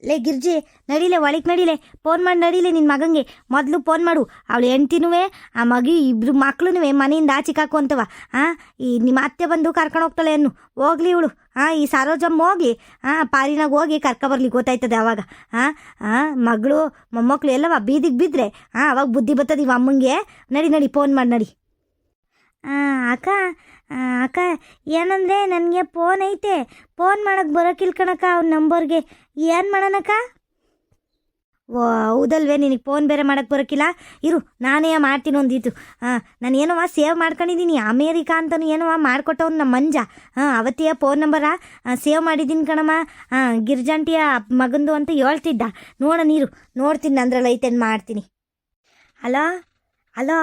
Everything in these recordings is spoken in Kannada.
ಲೇ ಗಿರ್ಜಿ, ನಡೀಲೆ ಒಳಗೆ ನಡೀಲೆ, ಫೋನ್ ಮಾಡಿ ನಡೀಲೆ ನಿನ್ನ ಮಗಂಗೆ. ಮೊದಲು ಫೋನ್ ಮಾಡು. ಅವಳು ಹೆಂಡ್ತಿನೂ ಆ ಮಗಿ ಇಬ್ರು ಮಕ್ಳು ಮನೆಯಿಂದ ಆಚಿಕಾಕು ಅಂತವ. ಈ ನಿಮ್ಮ ಅತ್ತೆ ಬಂದು ಕರ್ಕೊಂಡು ಹೋಗ್ತಾಳೆ ಅನ್ನು. ಹೋಗ್ಲಿ ಇವಳು. ಈ ಸರೋಜಮ್ಮ ಹೋಗಿ ಪಾರಿನಾಗ ಹೋಗಿ ಕರ್ಕೊಬರ್ಲಿ, ಗೊತ್ತಾಯ್ತದೆ ಅವಾಗ. ಮಗಳು ಮೊಮ್ಮಕ್ಕಳು ಎಲ್ಲವ ಬೀದಿಗೆ ಬಿದ್ದರೆ ಅವಾಗ ಬುದ್ಧಿ ಬರ್ತದೆ ಇವ ಅಮ್ಮಂಗೆ. ನಡಿ ನಡಿ, ಫೋನ್ ಮಾಡಿ ನಡಿ. ಅಕ್ಕ ಅಕ್ಕ, ಏನಂದರೆ ನನಗೆ ಫೋನ್ ಐತೆ, ಫೋನ್ ಮಾಡೋಕ್ಕೆ ಬರೋಕ್ಕಿಲ್ಲ ಕಣಕ್ಕ ಅವ್ನ ನಂಬರ್ಗೆ. ಏನು ಮಾಡೋಣಕ್ಕ? ಓ ಹೌದಲ್ವೇ, ನಿನಗೆ ಫೋನ್ ಬೇರೆ ಮಾಡೋಕ್ಕೆ ಬರೋಕ್ಕಿಲ್ಲ. ಇರು, ನಾನೇ ಮಾಡ್ತೀನಿ ಒಂದಿತ್ತು. ನಾನು ಏನವ ಸೇವ್ ಮಾಡ್ಕೊಂಡಿದ್ದೀನಿ, ಅಮೇರಿಕಾ ಅಂತಲೂ ಏನವ ಮಾಡಿಕೊಟ್ಟವ್ನು ನಮ್ಮ ಮಂಜ. ಅವತ್ತಿಯ ಫೋನ್ ನಂಬರ ಸೇವ್ ಮಾಡಿದ್ದೀನಿ ಕಣಮ್ಮ. ಗಿರ್ಜಾಂಟಿಯ ಮಗಂದು ಅಂತ ಹೇಳ್ತಿದ್ದ. ನೋಡ ನೀರು ನೋಡ್ತೀನಿ, ಅಂದ್ರಲ್ಲ ಐತೇನು ಮಾಡ್ತೀನಿ. ಹಲೋ ಹಲೋ,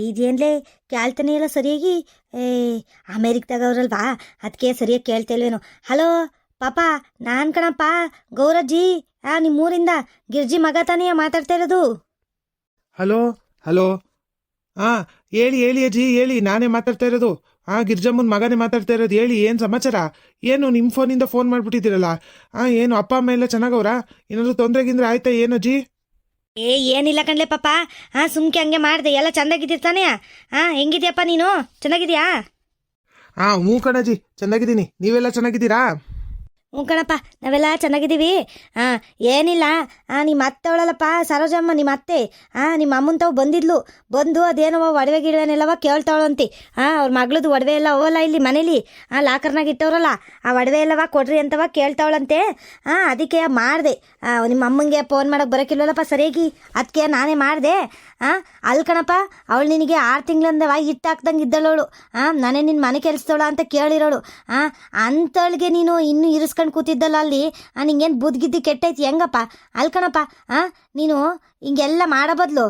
ಇದೇನ್ಲೇ ಕೇಳ್ತಾನೆ ಇಲ್ಲ ಸರಿಯಾಗಿ. ಅಮೇರಿಕದಾಗವ್ರಲ್ವಾ, ಅದಕ್ಕೆ ಸರಿಯಾಗಿ ಕೇಳ್ತಿಲ್ವೇನೋ. ಹಲೋ ಪಾಪ, ನಾನು ಕಣಪ್ಪ ಗೌರಜ್ಜಿ, ನಿಮ್ಮೂರಿಂದ ಗಿರ್ಜಿ ಮಗ ತಾನೇ ಮಾತಾಡ್ತಾ ಇರೋದು. ಹಲೋ ಹಲೋ, ಹೇಳಿ ಹೇಳಿ ಅಜ್ಜಿ, ಹೇಳಿ, ನಾನೇ ಮಾತಾಡ್ತಾ ಇರೋದು. ಗಿರ್ಜಮ್ಮನ ಮಗನೇ ಮಾತಾಡ್ತಾ ಇರೋದು. ಹೇಳಿ, ಏನು ಸಮಾಚಾರ? ಏನು ನಿಮ್ಮ ಫೋನಿಂದ ಫೋನ್ ಮಾಡಿಬಿಟ್ಟಿದ್ದೀರಲ್ಲ? ಏನು ಅಪ್ಪ ಅಮ್ಮ ಎಲ್ಲ ಚೆನ್ನಾಗವ್ರಾ? ಏನಾದರೂ ತೊಂದರೆಗಿಂದ್ರೆ ಆಯ್ತಾ ಏನಜ್ಜಿ? ಏನಿಲ್ಲ ಕಣ್ಲೆ ಪಾಪ. ಸುಮ್ಕೆ ಹಂಗೆ ಮಾಡಿದೆ. ಎಲ್ಲ ಚೆಂದಾಗಿದ್ದಿರ್ತಾನೆ. ಹೆಂಗಿದ್ಯಪ್ಪ ನೀನು? ಚೆನ್ನಾಗಿದ್ಯಾ? ಹ್ಞೂ ಕಣಜ್ಜಿ, ಚೆನ್ನಾಗಿದ್ದೀನಿ. ನೀವೆಲ್ಲ ಚೆನ್ನಾಗಿದ್ದೀರಾ? ಹ್ಞೂ ಕಣಪ್ಪ, ನಾವೆಲ್ಲ ಚೆನ್ನಾಗಿದ್ದೀವಿ. ಏನಿಲ್ಲ, ನಿಮ್ಮ ಅತ್ತೆ ಅವಳಲ್ಲಪ್ಪ ಸರೋಜಮ್ಮ, ನಿಮ್ಮ ಅತ್ತೆ. ನಿಮ್ಮ ಅಮ್ಮನ ತಾವು ಬಂದು ಅದೇನವ ಒಡವೆ ಗಿಡವೆನೆಲ್ಲವ ಕೇಳ್ತಾವಳಂತೆ. ಅವ್ರ ಮಗಳದು ಒಡವೆ ಎಲ್ಲ ಅವಲ್ಲ ಇಲ್ಲಿ ಮನೇಲಿ, ಲಾಕರ್ನಾಗ ಇಟ್ಟವ್ರಲ್ಲ, ಆ ಒಡವೆ ಎಲ್ಲವ ಕೊಡ್ರಿ ಅಂತವ ಕೇಳ್ತಾವಳಂತೆ. ಅದಕ್ಕೆ ಮಾಡಿದೆ. ನಿಮ್ಮ ಅಮ್ಮಂಗೆ ಫೋನ್ ಮಾಡೋಕೆ ಬರೋಕ್ಕಿಲ್ವಲ್ಲಪ್ಪ ಸರಿಯಾಗಿ, ಅದಕ್ಕೆ ನಾನೇ ಮಾಡಿದೆ. ಅಲ್ಲಿ ಕಣಪ್ಪ, ಅವಳು ನಿನಗೆ 6 ತಿಂಗಳಿಂದವ ಹಿಟ್ಟು ಹಾಕ್ದಂಗೆ ಇದ್ದಳವಳು. ನಾನೇ ನಿನ್ನ ಮನೆ ಕೆಲಸದವಳ ಅಂತ ಕೇಳಿರೋಳು. ಅಂಥಳಿಗೆ ನೀನು ಇನ್ನೂ ಇರಿಸ್ಕೊಂಡು ಕೂತಿದ್ದಲ್ಲ ಅಲ್ಲಿ. ನಿಂಗೇನು ಬುದ್ಧಿಗಿದ್ದಿ ಕೆಟ್ಟೈತಿ ಹೆಂಗಪ್ಪ? ಅಲ್ಲಿ ಕಣಪ್ಪ, ನೀನು ಹಿಂಗೆಲ್ಲ ಮಾಡೋ ಬದಲು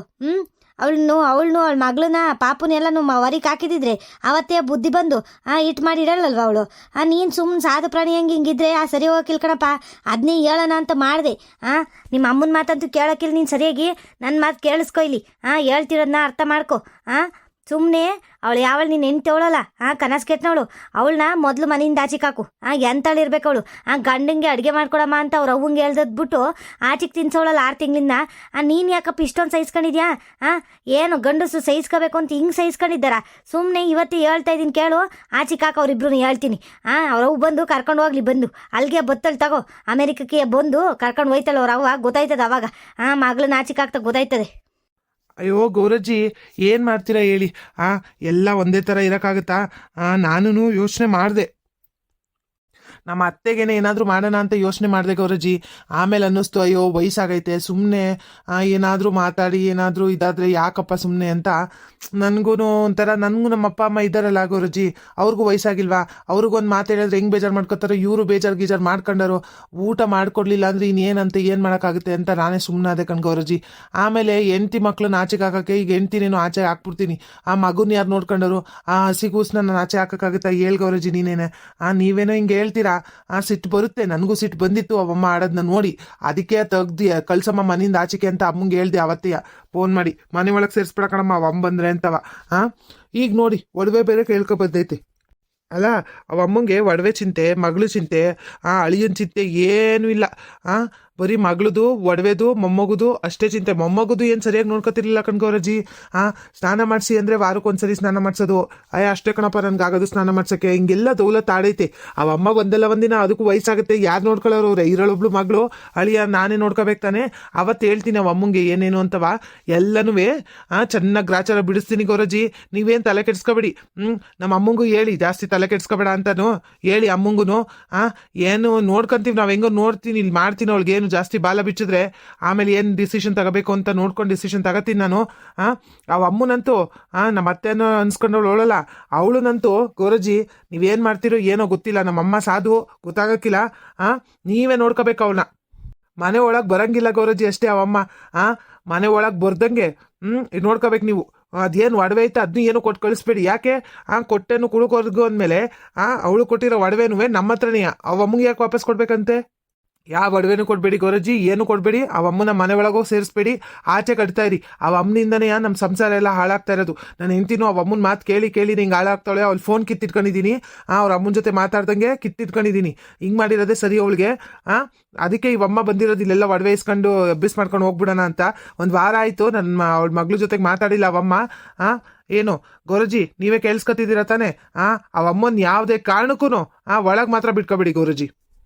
ಅವಳನ್ನು ಅವಳ ಮಗಳನ್ನ ಪಾಪುನೆಲ್ಲನೂ ಹೊರಗೆ ಹಾಕಿದಿದ್ರೆ ಅವತ್ತೇ ಬುದ್ಧಿ ಬಂದು ಇಟ್ಟು ಮಾಡಿ ಇಡಲ್ಲಲ್ವ ಅವಳು. ನೀನು ಸುಮ್ಮನೆ ಸಾಧು ಪ್ರಾಣಿ ಹಿಂಗಿದ್ರೆ ಸರಿ ಹೋಗಿಲ್ಲ ಕಣಪ್ಪ. ಅದನ್ನೇ ಹೇಳೋಣ ಅಂತ ಮಾಡಿದೆ. ನಿಮ್ಮ ಅಮ್ಮನ ಮಾತಂತೂ ಕೇಳೋಕ್ಕಿಲ್ಲ ನೀನು ಸರಿಯಾಗಿ. ನನ್ನ ಮಾತು ಕೇಳಿಸ್ಕೊ ಇಲ್ಲಿ. ಹೇಳ್ತಿರೋದನ್ನ ಅರ್ಥ ಮಾಡ್ಕೊ. ಸುಮ್ಮನೆ ಅವಳು ಯಾವಳು ನೀನು ಹೆಂಡ್ತವಳಲ್ಲ, ಕನಸು ಕೆಟ್ಟನವಳು, ಅವಳನ್ನ ಮೊದಲು ಮನೆಯಿಂದ ಆಚಿಕಾಕು. ಎಂತಳಿರ್ಬೇಕು ಅವಳು. ಗಂಡಂಗೆ ಅಡುಗೆ ಮಾಡ್ಕೊಡಮ್ಮ ಅಂತ ಅವ್ರು ಅವ್ವಂಗೆ ಹೇಳ್ದದ್ಬಿಟ್ಟು ಆಚಿಗೆ ತಿನ್ಸೋಳಲ್ಲ 6 ತಿಂಗಳಿಂದ. ನೀನು ಯಾಕಪ್ಪ ಇಷ್ಟೊಂದು ಸಹಿಸ್ಕೊಂಡಿದ್ಯಾ? ಏನು ಗಂಡಸು ಸಹಿಸ್ಕೋಬೇಕು ಅಂತ ಹಿಂಗೆ ಸಹಿಸ್ಕೊಂಡಿದ್ದಾರ? ಸುಮ್ಮನೆ ಇವತ್ತೇ ಹೇಳ್ತಾ ಇದ್ದೀನಿ ಕೇಳು. ಆಚಿಕಾಕ ಅವ್ರಿಬ್ರು ಹೇಳ್ತೀನಿ. ಅವ್ರವು ಬಂದು ಕರ್ಕೊಂಡು ಹೋಗ್ಲಿ, ಬಂದು ಅಲ್ಲಿಗೆ ಬತ್ತಲ್ಲಿ ತಗೋ. ಅಮೇರಿಕಕ್ಕೆ ಬಂದು ಕರ್ಕೊಂಡು ಹೋಯ್ತಲ್ಲ ಅವ್ರು ಅವಾಗ ಗೊತ್ತಾಯ್ತದೆ. ಅವಾಗ ಮಗಳನ್ನ ಆಚಿಕಾಕ್ತ ಗೊತ್ತಾಯ್ತದೆ. ಅಯ್ಯೋ ಗೌರಜ್ಜಿ, ಏನು ಮಾಡ್ತೀರಾ ಹೇಳಿ? ಎಲ್ಲ ಒಂದೇ ಥರ ಇರೋಕ್ಕಾಗುತ್ತಾ? ನಾನು ಯೋಚನೆ ಮಾಡಿದೆ, ನಮ್ಮ ಅತ್ತೆಗೇನೆ ಏನಾದರೂ ಮಾಡೋಣ ಅಂತ ಯೋಚನೆ ಮಾಡಿದೆ ಗೌರಜ್ಜಿ. ಆಮೇಲೆ ಅನ್ನಿಸ್ತು, ಅಯ್ಯೋ ವಯಸ್ಸಾಗೈತೆ, ಸುಮ್ಮನೆ ಏನಾದರೂ ಮಾತಾಡಿ ಏನಾದರೂ ಇದಾದರೆ ಯಾಕಪ್ಪ ಸುಮ್ಮನೆ ಅಂತ. ನನಗೂ ಒಂಥರ, ನನಗೂ ನಮ್ಮ ಅಪ್ಪ ಅಮ್ಮ ಇದ್ದಾರಲ್ಲ ಗೌರಜ್ಜಿ, ಅವ್ರಿಗೂ ವಯಸ್ಸಾಗಿಲ್ವಾ? ಅವ್ರಿಗೊಂದು ಮಾತು ಹೇಳಿದ್ರೆ ಹೆಂಗೆ ಬೇಜಾರು ಮಾಡ್ಕೊತಾರೋ, ಇವರು ಬೇಜಾರು ಮಾಡ್ಕೊಂಡರು. ಊಟ ಮಾಡಿಕೊಡ್ಲಿಲ್ಲ ಅಂದರೆ ಇನ್ನೇನಂತ ಏನು ಮಾಡೋಕ್ಕಾಗುತ್ತೆ ಅಂತ ನಾನೇ ಸುಮ್ಮನೆ ಅದೇ ಕಣ್ ಗೌರಜ್ಜಿ. ಆಮೇಲೆ ಹೆಂಡ್ತಿ ಮಕ್ಳನ್ನ ಆಚೆಗೆ ಹಾಕೋಕ್ಕೆ, ಈಗ ಹೆಂಡ್ತಿನೇನು ಆಚೆ ಹಾಕ್ಬಿಡ್ತೀನಿ. ಆ ಮಗುನ ಯಾರು ನೋಡ್ಕೊಂಡರು? ಆ ಹಸಿಗೂಸನ್ನ ನಾನು ಆಚೆ ಹಾಕೋಕ್ಕಾಗುತ್ತಾ? ಹೇಳಿ ಗೌರಜ್ಜಿ ನೀನೇನೆ. ನೀವೇನೋ ಹಿಂಗೆ ಹೇಳ್ತೀರಾ, ಸಿಟ್ಟು ಬರುತ್ತೆ. ನನಗೂ ಸಿಟ್ಟು ಬಂದಿತ್ತು ಅವಮ್ಮ ಆಡೋದನ್ನ ನೋಡಿ. ಅದಕ್ಕೆ ತೆಗ್ದು ಕಳ್ಸಮ್ಮ ಮನೆಯಿಂದ ಆಚೆಗೆ ಅಂತ ಅಮ್ಮಂಗೆ ಹೇಳ್ದೆ ಅವತ್ತೇ ಫೋನ್ ಮಾಡಿ. ಮನೆ ಒಳಗೆ ಸೇರಿಸ್ಬಿಡಕಣಮ್ಮ ಅವಮ್ಮ ಬಂದ್ರೆ ಅಂತವ. ಈಗ ನೋಡಿ, ಒಡವೆ ಬೇರೆ ಕೇಳ್ಕೊ ಬಂದೈತೆ ಅಲ್ಲ. ಅವಮ್ಮಂಗೆ ಒಡವೆ ಚಿಂತೆ, ಮಗಳು ಚಿಂತೆ, ಅಳಿಯನ ಚಿಂತೆ ಏನೂ ಇಲ್ಲ. ಬರೀ ಮಗಳದು ಒಡವೆದು ಮೊಮ್ಮಗುದು ಅಷ್ಟೇ ಚಿಂತೆ. ಮೊಮ್ಮಗುದು ಏನು ಸರಿಯಾಗಿ ನೋಡ್ಕೊತಿರ್ಲಿಲ್ಲ ಕಣ್ಗೌರಜ್ಜಿ. ಸ್ನಾನ ಮಾಡಿಸಿ ಅಂದರೆ ವಾರಕ್ಕೊಂದ್ಸರಿ ಸ್ನಾನ ಮಾಡಿಸೋದು, ಅಷ್ಟೇ ಕಣಪ್ಪ ನನಗಾಗೋದು ಸ್ನಾನ ಮಾಡ್ಸೋಕ್ಕೆ. ಹಿಂಗೆಲ್ಲ ದೌಲತ್ ಆಡೈತೆ. ಅವಮ್ಮ ಒಂದಿನ ಅದಕ್ಕೂ ವಯಸ್ಸಾಗುತ್ತೆ, ಯಾರು ನೋಡ್ಕೊಳ್ಳೋರು? ಅವ್ರೆ ಇರೋಳೊಬ್ಳು ಮಗಳು, ಅಳಿಯ ನಾನೇ ನೋಡ್ಕೋಬೇಕು ತಾನೆ. ಅವತ್ತು ಹೇಳ್ತೀನಿ ಅವ ಅಮ್ಮಂಗೆ ಏನೇನು ಅಂತವ ಎಲ್ಲನೂ ಚೆನ್ನಾಗಿ ಗ್ರಾಚಾರ ಬಿಡಿಸ್ತೀನಿ ಗೌರಜ್ಜಿ. ನೀವೇನು ತಲೆ ಕೆಡಿಸ್ಕೊಬೇಡಿ. ನಮ್ಮ ಅಮ್ಮಂಗೂ ಹೇಳಿ ಜಾಸ್ತಿ ತಲೆ ಕೆಡಿಸ್ಕೊಬೇಡ ಅಂತಾನು ಹೇಳಿ ಅಮ್ಮಂಗೂ. ಏನು ನೋಡ್ಕೊಂತೀವಿ ನಾವು, ಹೆಂಗೋ ನೋಡ್ತೀನಿ, ಇಲ್ಲಿ ಮಾಡ್ತೀನಿ. ಅವಳಿಗೆ ಏನು ಜಾಸ್ತಿ ಬಾಲ ಬಿಚ್ಚಿದ್ರೆ ಆಮೇಲೆ ಏನು ಡಿಸಿಷನ್ ತಗೋಬೇಕು ಅಂತ ನೋಡ್ಕೊಂಡು ಡಿಸಿಷನ್ ತಗೋತೀನಿ ನಾನು. ಅವ ಅಮ್ಮನಂತೂ ನಮ್ಮ ಅತ್ತೆನೋ ಅನ್ಸ್ಕೊಂಡವಳು ಅವಳಲ್ಲ, ಅವಳುನಂತೂ ಗೌರಜ್ಜಿ ನೀವೇನು ಮಾಡ್ತೀರೋ ಏನೋ ಗೊತ್ತಿಲ್ಲ. ನಮ್ಮಮ್ಮ ಸಾಧು, ಗೊತ್ತಾಗಕ್ಕಿಲ್ಲ. ನೀವೇ ನೋಡ್ಕೋಬೇಕು ಅವಳನ್ನ. ಮನೆ ಒಳಗೆ ಬರಂಗಿಲ್ಲ ಗೌರಜ್ಜಿ ಅಷ್ಟೇ ಅವಮ್ಮ. ಮನೆ ಒಳಗೆ ಬರ್ದಂಗೆ ನೋಡ್ಕೋಬೇಕು ನೀವು. ಅದೇನು ಒಡವೆ ಐತೆ ಅದನ್ನೂ ಏನು ಕೊಟ್ಟು ಕಳಿಸ್ಬೇಡಿ. ಯಾಕೆ? ಕೊಟ್ಟೆನು ಕುಳ್ಕೊರ್ಗು ಅಂದಮೇಲೆ ಅವಳು ಕೊಟ್ಟಿರೋ ಒಡವೆನೂ ನಮ್ಮ ಹತ್ರನೇ. ಅವಮ್ಮಗೆ ಯಾಕೆ ವಾಪಸ್ ಕೊಡ್ಬೇಕಂತೆ? ಯಾವ ಒಡವೆನೂ ಕೊಡಬೇಡಿ ಗೌರಜ್ಜಿ, ಏನು ಕೊಡಬೇಡಿ. ಅಮ್ಮನ ಮನೆ ಒಳಗೂ ಸೇರಿಸ್ಬೇಡಿ, ಆಚೆ ಕಟ್ತಾ ಇರಿ. ಅಮ್ಮನಿಂದನೇ ನಮ್ಮ ಸಂಸಾರ ಎಲ್ಲ ಹಾಳಾಗ್ತಾ ಇರೋದು. ನಾನು ಹೆಂಡ್ತಿನೂ ಅಮ್ಮನ ಮಾತು ಕೇಳಿ ಕೇಳಿ ನಿಂಗೆ ಹಾಳಾಗ್ತಾಳೆ. ಅವ್ಳು ಫೋನ್ ಕಿತ್ತಿಟ್ಕೊಂಡಿದ್ದೀನಿ, ಅವ್ರ ಅಮ್ಮನ ಜೊತೆ ಮಾತಾಡ್ದಂಗೆ ಕಿತ್ತಿಟ್ಕೊಂಡಿದ್ದೀನಿ. ಹಿಂಗೆ ಮಾಡಿರೋದೇ ಸರಿ ಅವಳಿಗೆ. ಅದಕ್ಕೆ ಇವಮ್ಮ ಬಂದಿರೋದು ಇಲ್ಲೆಲ್ಲ ಒಡವೆ ಇಸ್ಕೊಂಡು ಅಭ್ಯಾಸ ಮಾಡ್ಕೊಂಡು ಹೋಗ್ಬಿಡೋಣ ಅಂತ. ಒಂದು ವಾರ ಆಯಿತು ಅವಳ ಮಗಳ ಜೊತೆಗೆ ಮಾತಾಡಿಲ್ಲ ಅವಮ್ಮ. ಏನು ಗೌರಜ್ಜಿ, ನೀವೇ ಕೇಳಿಸ್ಕೊತಿದ್ದೀರ ತಾನೆ? ಅವಮ್ಮನ ಯಾವುದೇ ಕಾರಣಕ್ಕೂ ಒಳಗೆ ಮಾತ್ರ ಬಿಟ್ಕೊಬೇಡಿ ಗೌರಜ್ಜಿ.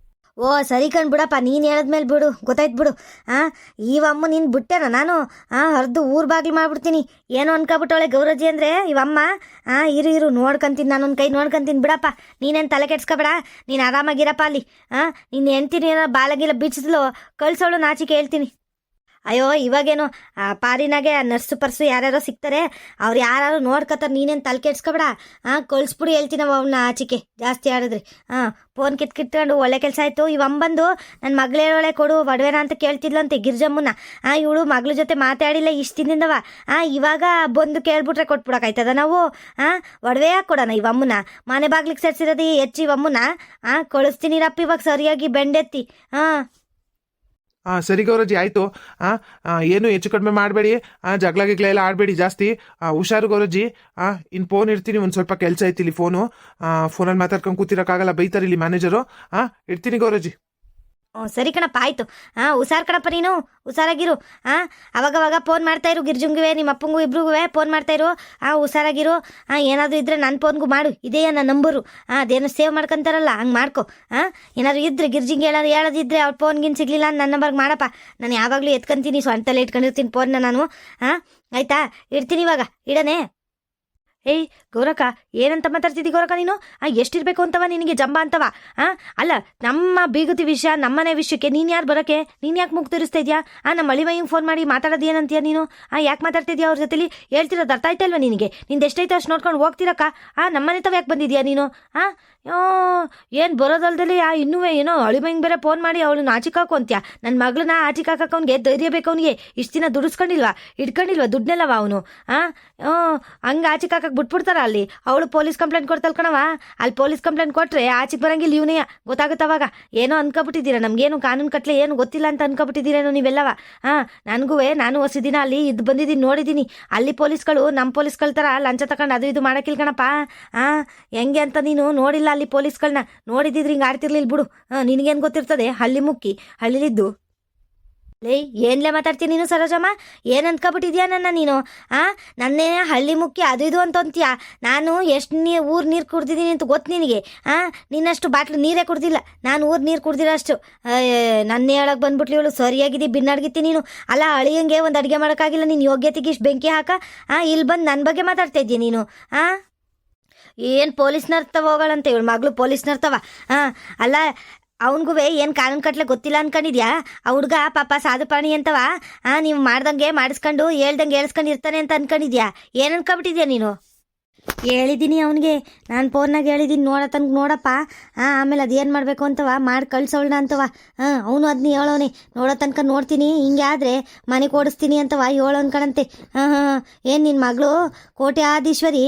ಓ ಸರಿ ಕಣ್ ಬಿಡಪ್ಪ, ನೀನು ಹೇಳಿದ್ಮೇಲೆ ಬಿಡು, ಗೊತ್ತಾಯ್ತು ಬಿಡು. ಇವಮ್ಮ ನೀನು ಬಿಟ್ಟೆನ ನಾನು ಹರಿದು ಊರು ಬಾಗಿಲು ಮಾಡ್ಬಿಡ್ತೀನಿ. ಏನೋ ಅನ್ಕೊಬಿಟ್ಟವಳೆ ಗೌರಜ್ಜಿ ಅಂದರೆ ಇವಮ್ಮ. ಇರು ನೋಡ್ಕೊಂತೀನಿ, ನಾನೊಂದು ಕೈ ನೋಡ್ಕೊಂತೀನಿ ಬಿಡಪ್ಪ. ನೀನೇನು ತಲೆ ಕೆಡ್ಸ್ಕೊಬೇಡ, ನೀನು ಆರಾಮಾಗಿರಪ್ಪ ಅಲ್ಲಿ. ನೀನು ಹೆಂಡ್ತೀನಿ ಏನೋ ಬಾಲಗಿಲ್ಲ ಬಿಚ್ಚಿದ್ಲು ಕಳ್ಸೋಳು, ನಾಚಿಕೆ ಹೇಳ್ತೀನಿ. ಅಯ್ಯೋ ಇವಾಗೇನು ಪಾರಿನಾಗೆ ನರ್ಸು ಪರ್ಸು ಯಾರ್ಯಾರೋ ಸಿಗ್ತಾರೆ, ಅವ್ರು ಯಾರು ನೋಡ್ಕೊತಾರೆ. ನೀನೇನು ತಲೆ ಕೆಡ್ಸ್ಕೊಬೇಡ. ಕಳಿಸ್ಬಿಡಿ ಹೇಳ್ತೀನಿ ಅವನ್ನ ಆಚಿಕೆ ಜಾಸ್ತಿ ಆಡಿದ್ರಿ. ಫೋನ್ ಕಿತ್ಕೊಂಡು ಒಳ್ಳೆ ಕೆಲಸ ಆಯಿತು. ಇವಮ್ಮ ಬಂದು ನನ್ನ ಮಗಳೇಳೊಳೆ ಕೊಡು ಒಡವೆನ ಅಂತ ಕೇಳ್ತಿದ್ಲಂತೆ ಗಿರ್ಜಮ್ಮನ. ಇವಳು ಮಗಳ ಜೊತೆ ಮಾತಾಡಿಲ್ಲ ಇಷ್ಟು ದಿನದಿಂದವ. ಇವಾಗ ಬಂದು ಕೇಳ್ಬಿಟ್ರೆ ಕೊಟ್ಬಿಡೋಕಾಯ್ತದ ನಾವು? ಒಡವೆ ಯಾಕೆ ಕೊಡೋಣ ಇವಮ್ಮನ? ಮನೆ ಬಾಗ್ಲಿಗೆ ಸೇರಿಸಿರೋದು ಹೆಚ್ಚು ಇವಮ್ಮನ. ಕಳಿಸ್ತೀನಿ ರಪ್ಪ ಇವಾಗ ಸರಿಯಾಗಿ ಬೆಂಡೆತ್ತಿ. ಸರಿ ಗೌರಜ್ಜಿ, ಆಯಿತು. ಏನು ಹೆಚ್ಚು ಕಡಿಮೆ ಮಾಡಬೇಡಿ, ಜಗಳ ಗಿಗ್ಲ ಎಲ್ಲ ಆಡಬೇಡಿ ಜಾಸ್ತಿ. ಹುಷಾರು ಗೌರಜ್ಜಿ. ಇನ್ನು ಫೋನ್ ಇಡ್ತೀನಿ, ಒಂದು ಸ್ವಲ್ಪ ಕೆಲಸ ಐತಿ ಇಲ್ಲಿ. ಫೋನಲ್ಲಿ ಮಾತಾಡ್ಕೊಂಡು ಕೂತಿರೋಕ್ಕಾಗಲ್ಲ, ಬೈತಾರೆ ಇಲ್ಲಿ ಮ್ಯಾನೇಜರು. ಇಡ್ತೀನಿ ಗೌರಜ್ಜಿ. ಸರಿ ಕಣಪ್ಪ, ಆಯಿತು. ಹುಷಾರು ಕಣಪ್ಪ, ನೀನು ಹುಷಾರಾಗಿರು. ಅವಾಗವಾಗ ಫೋನ್ ಮಾಡ್ತಾಯಿರು ಗಿರ್ಜುಂಗುವೆ ನಿಮ್ಮ ಅಪ್ಪಂಗೂ ಇಬ್ರಿಗೂ ಫೋನ್ ಮಾಡ್ತಾಯಿರು. ಹುಷಾರಾಗಿರು. ಏನಾದರೂ ಇದ್ದರೆ ನನ್ನ ಫೋನ್ಗೂ ಮಾಡು, ಇದೇ ನನ್ನ ನಂಬರು. ಅದೇನೋ ಸೇವ್ ಮಾಡ್ಕೊತಾರಲ್ಲ ಹಂಗೆ ಮಾಡ್ಕೊ. ಏನಾದರೂ ಇದ್ರೆ ಗಿರ್ಜಿಂಗೆ ಹೇಳೋದಿದ್ರೆ ಅವ್ರ ಫೋನ್ಗಿನ್ ಸಿಗಲಿಲ್ಲ ನನ್ನ ನಂಬರ್ಗೆ ಮಾಡಪ್ಪ. ನಾನು ಯಾವಾಗಲೂ ಎತ್ಕೊಂತೀನಿ, ಸ್ವಂತಲ್ಲೇ ಇಟ್ಕೊಂಡಿರ್ತೀನಿ ಫೋನ್ನ ನಾನು. ಆಯಿತಾ, ಇಡ್ತೀನಿ ಇವಾಗ, ಇಡನೇ. ಏಯ್ ಗೌರಕ್ಕ, ಏನಂತ ಮಾತಾಡ್ತಿದ್ದಿ ಗೌರಕ್ಕ ನೀನು? ಎಷ್ಟಿರಬೇಕು ಅಂತವ ನಿನಗೆ ಜಂಬ ಅಂತವ? ಅಲ್ಲ, ನಮ್ಮ ಬೀಗತಿ ವಿಷಯ, ನಮ್ಮನೆ ವಿಷಯಕ್ಕೆ ನೀನು ಯಾರು ಬರೋಕ್ಕೆ? ನೀನು ಯಾಕೆ ಮುಗ್ ತಿರ್ಸ್ತಾ ಇದೆಯಾ? ನಮ್ಮ ಮಳಿಮಯ್ಯಂಗೆ ಫೋನ್ ಮಾಡಿ ಮಾತಾಡೋದು ಏನಂತೀಯ ನೀನು? ಯಾಕೆ ಮಾತಾಡ್ತಿದ್ಯಾ ಅವ್ರ ಜೊತೆಲಿ? ಹೇಳ್ತಿರೋದು ಅರ್ಥ ಆಯ್ತಾ ಇಲ್ವಾ ನಿನಗೆ? ನಿಂದು ಎಷ್ಟೈತೆ ಅಷ್ಟು ನೋಡ್ಕೊಂಡು ಹೋಗ್ತಿರಕ್ಕ. ನಮ್ಮನೆ ತಾವ ಯಾಕೆ ಬಂದಿದ್ಯಾ ನೀನು? ಏನು ಬರೋದಲ್ದಲ್ಲಿ ಇನ್ನೂ ಏನೋ ಅಳಿಮಯ್ಯಂಗೆ ಬೇರೆ ಫೋನ್ ಮಾಡಿ ಅವಳು ಆಚಿಕಾಕು ಅಂತ್ಯ. ನನ್ನ ಮಗಳನ್ನ ಆಚಿಕಾಕಕ್ಕೆ ಅವ್ನಿಗೆ ಧೈರ್ಯ ಬೇಕು. ಅವನಿಗೆ ಇಷ್ಟು ದಿನ ಇಟ್ಕೊಂಡಿಲ್ವಾ ದುಡ್ಡನ್ನೆಲ್ಲವ ಅವನು? ಹಂಗೆ ಆಚಿಕಾಕ ಬಿಟ್ಬಿಡ್ತಾರ ಅಲ್ಲಿ. ಅವಳು ಪೊಲೀಸ್ ಕಂಪ್ಲೇಂಟ್ ಕೊಡ್ತಲ್ ಕಣವ. ಅಲ್ಲಿ ಪೊಲೀಸ್ ಕಂಪ್ಲೇಂಟ್ ಕೊಟ್ಟರೆ ಆಚೆಗೆ ಬರಂಗಿಲ್ಲ ಇವನೇ. ಗೊತ್ತಾಗುತ್ತವಾಗ. ಏನೋ ಅನ್ಕೊಬಿಟ್ಟಿದ್ದೀರ, ನಮಗೇನು ಕಾನೂನು ಕಟ್ಲೆ ಏನು ಗೊತ್ತಿಲ್ಲ ಅಂತ ಅನ್ಕೊಬಿಟ್ಟಿದ್ದೀರೇನೋ ನೀವೆಲ್ಲವ. ನಾನು ಹೊಸ ದಿನ ಅಲ್ಲಿ ಇದು ಬಂದಿದ್ದೀನಿ, ನೋಡಿದ್ದೀನಿ. ಅಲ್ಲಿ ಪೊಲೀಸ್ಗಳು ನಮ್ಮ ಪೊಲೀಸ್ಗಳ ಥರ ಲಂಚ ತಗೊಂಡು ಅದು ಇದು ಮಾಡೋಕ್ಕಿಲ್ಲ ಕಣಪ್ಪ. ಹೆಂಗೆ ಅಂತ ನೀನು ನೋಡಿಲ್ಲ ಅಲ್ಲಿ ಪೊಲೀಸ್ಗಳನ್ನ. ನೋಡಿದಿದ್ರೆ ಹಿಂಗೆ ಆಡ್ತಿರ್ಲಿಲ್ಲ ಬಿಡು. ನಿನಗೇನು ಗೊತ್ತಿರ್ತದೆ ಹಳ್ಳಿ ಮುಕ್ಕಿ ಹಳ್ಳಿಲಿದ್ದು. ಲೇ ಏನ್ಲೇ ಮಾತಾಡ್ತೀನಿ ನೀನು ಸರೋಜಮ್ಮ? ಏನು ಅಂದ್ಕೊಬಿಟ್ಟಿದ್ಯಾ ನನ್ನ ನೀನು? ನನ್ನೇ ಹಳ್ಳಿ ಮುಖ್ಯ ಅದು ಇದು ಅಂತ ಅಂತೀಯ. ನಾನು ಎಷ್ಟು ಊರು ನೀರು ಕುಡ್ದಿದ್ದೀನಿ ಅಂತ ಗೊತ್ತು ನಿನಗೆ? ನಿನ್ನಷ್ಟು ಬಾಟ್ಲು ನೀರೇ ಕುಡ್ದಿಲ್ಲ ನಾನು, ಊರು ನೀರು ಕುಡ್ದಿರೋ ಅಷ್ಟು. ನನ್ನ ಹೇಳಕ್ಕೆ ಬಂದ್ಬಿಟ್ಲಿ ಇವಳು. ಸರಿಯಾಗಿದ್ದಿ ಬಿನ್ನಡ್ಗಿತ್ತಿ ನೀನು. ಅಲ್ಲ, ಅಳಿಯಂಗೆ ಒಂದು ಅಡುಗೆ ಮಾಡೋಕ್ಕಾಗಿಲ್ಲ ನೀನು, ಯೋಗ್ಯತೆಗೆ ಇಷ್ಟು ಬೆಂಕಿ ಹಾಕ. ಇಲ್ಲಿ ಬಂದು ನನ್ನ ಬಗ್ಗೆ ಮಾತಾಡ್ತಾ ಇದ್ದೀಯ ನೀನು? ಏನು ಪೊಲೀಸ್ನರ್ತವ ಹೋಗಳಂತೆ ಇವಳು ಮಗಳು ಪೊಲೀಸ್ನರ್ತವ. ಅಲ್ಲ, ಅವನಿಗೂ ಏನು ಕಾನೂನು ಕಟ್ಲೆ ಗೊತ್ತಿಲ್ಲ ಅನ್ಕೊಂಡಿದ್ಯಾ? ಆ ಹುಡುಗ ಪಾಪ ಸಾಧು ಪ್ರಾಣಿ ಅಂತವ. ನೀವು ಮಾಡ್ದಂಗೆ ಮಾಡಿಸ್ಕೊಂಡು ಹೇಳ್ದಂಗೆ ಹೇಳ್ಸ್ಕೊಂಡು ಇರ್ತಾನೆ ಅಂತ ಅನ್ಕೊಂಡಿದ್ಯಾ? ಏನು ಅನ್ಕೊಬಿಟ್ಟಿದ್ಯಾ ನೀನು? ಹೇಳಿದ್ದೀನಿ ಅವನಿಗೆ, ನಾನು ಫೋನ್ನಾಗ ಹೇಳಿದ್ದೀನಿ ನೋಡತನ್ಗೆ ನೋಡಪ್ಪ. ಆಮೇಲೆ ಅದೇನು ಮಾಡಬೇಕು ಅಂತವ ಮಾಡಿ ಕಳ್ಸೋಳ್ನ ಅಂತವ. ಅವನು ಅದನ್ನ ಹೇಳೋನೆ, ನೋಡೋ ತನಕ ನೋಡ್ತೀನಿ, ಹಿಂಗೆ ಆದರೆ ಮನೆಗೆ ಓಡಿಸ್ತೀನಿ ಅಂತವ ಹೇಳೋನ್ ಕಣಂತೆ. ಏನು ನಿನ್ನ ಮಗಳು ಕೋಟ್ಯಾಧೀಶ್ವರಿ?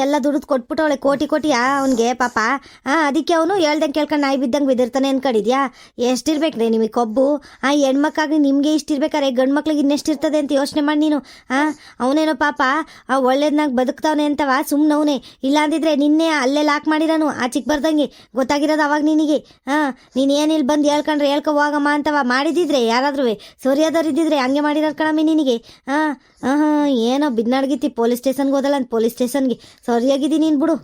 ಎಲ್ಲ ದುಡ್ದು ಕೊಟ್ಬಿಟ್ಟವಳೆ ಕೋಟಿ ಅವನಿಗೆ ಪಾಪ. ಅದಕ್ಕೆ ಅವನು ಹೇಳ್ದಂಗೆ ಕೇಳ್ಕೊಂಡು ನಾಯಿ ಬಿದ್ದಂಗೆ ಬಿದ್ದಿರ್ತಾನೆ ಅನ್ಕೊಂಡಿದ್ಯಾ? ಎಷ್ಟಿರ್ಬೇಕ್ರೆ ನಿಮಗೆ ಕೊಬ್ಬು? ಹೆಣ್ಮಕ್ಕಾಗಿ ನಿಮಗೆ ಇಷ್ಟಿರ್ಬೇಕಾರೆ ಗಂಡು ಮಕ್ಳಿಗೆ ಇನ್ನೆಷ್ಟಿರ್ತದೆ ಅಂತ ಯೋಚನೆ ಮಾಡಿ ನೀನು. ಅವನೇನೋ ಪಾಪ ಒಳ್ಳೇದನ್ನಾಗ ಬದುಕ್ತಾವನೆ ಅಂತವ ಸುಮ್ಮನವನೇ. ಇಲ್ಲ ಅಂದಿದ್ರೆ ನಿನ್ನೆ ಅಲ್ಲೇ ಲಾಕ್ ಮಾಡಿರೋನು ಆಚಿಗೆ ಬರ್ದಂಗೆ. ಗೊತ್ತಾಗಿರೋದು ಅವಾಗ ನಿನಗೆ. ನೀನು ಏನಿಲ್ಲಿ ಬಂದು ಹೇಳ್ಕೊಂಡ್ರೆ ಹೇಳ್ಕೊ ಹೋಗಮ್ಮ ಅಂತವ. ಮಾಡಿದಿದ್ರೆ ಯಾರಾದ್ರೂ ಸರಿಯಾದವ್ರು ಇದ್ದಿದ್ರೆ ಹಂಗೆ ಮಾಡಿರೋದು ಕಣಮ್ಮಿ ನಿನಗೆ. ಏನೋ ಬಿನ್ನಡ್ಗಿತ್ತಿ ಪೊಲೀಸ್ ಸ್ಟೇಷನ್ಗೆ ಹೋದಲ್ಲ ಅಂತ ಪೊಲೀಸ್ ಸ್ಟೇಷನ್ಗೆ ಸರಿಯಾಗಿದ್ದೀನಿ ನೀನು ಬಿಡು.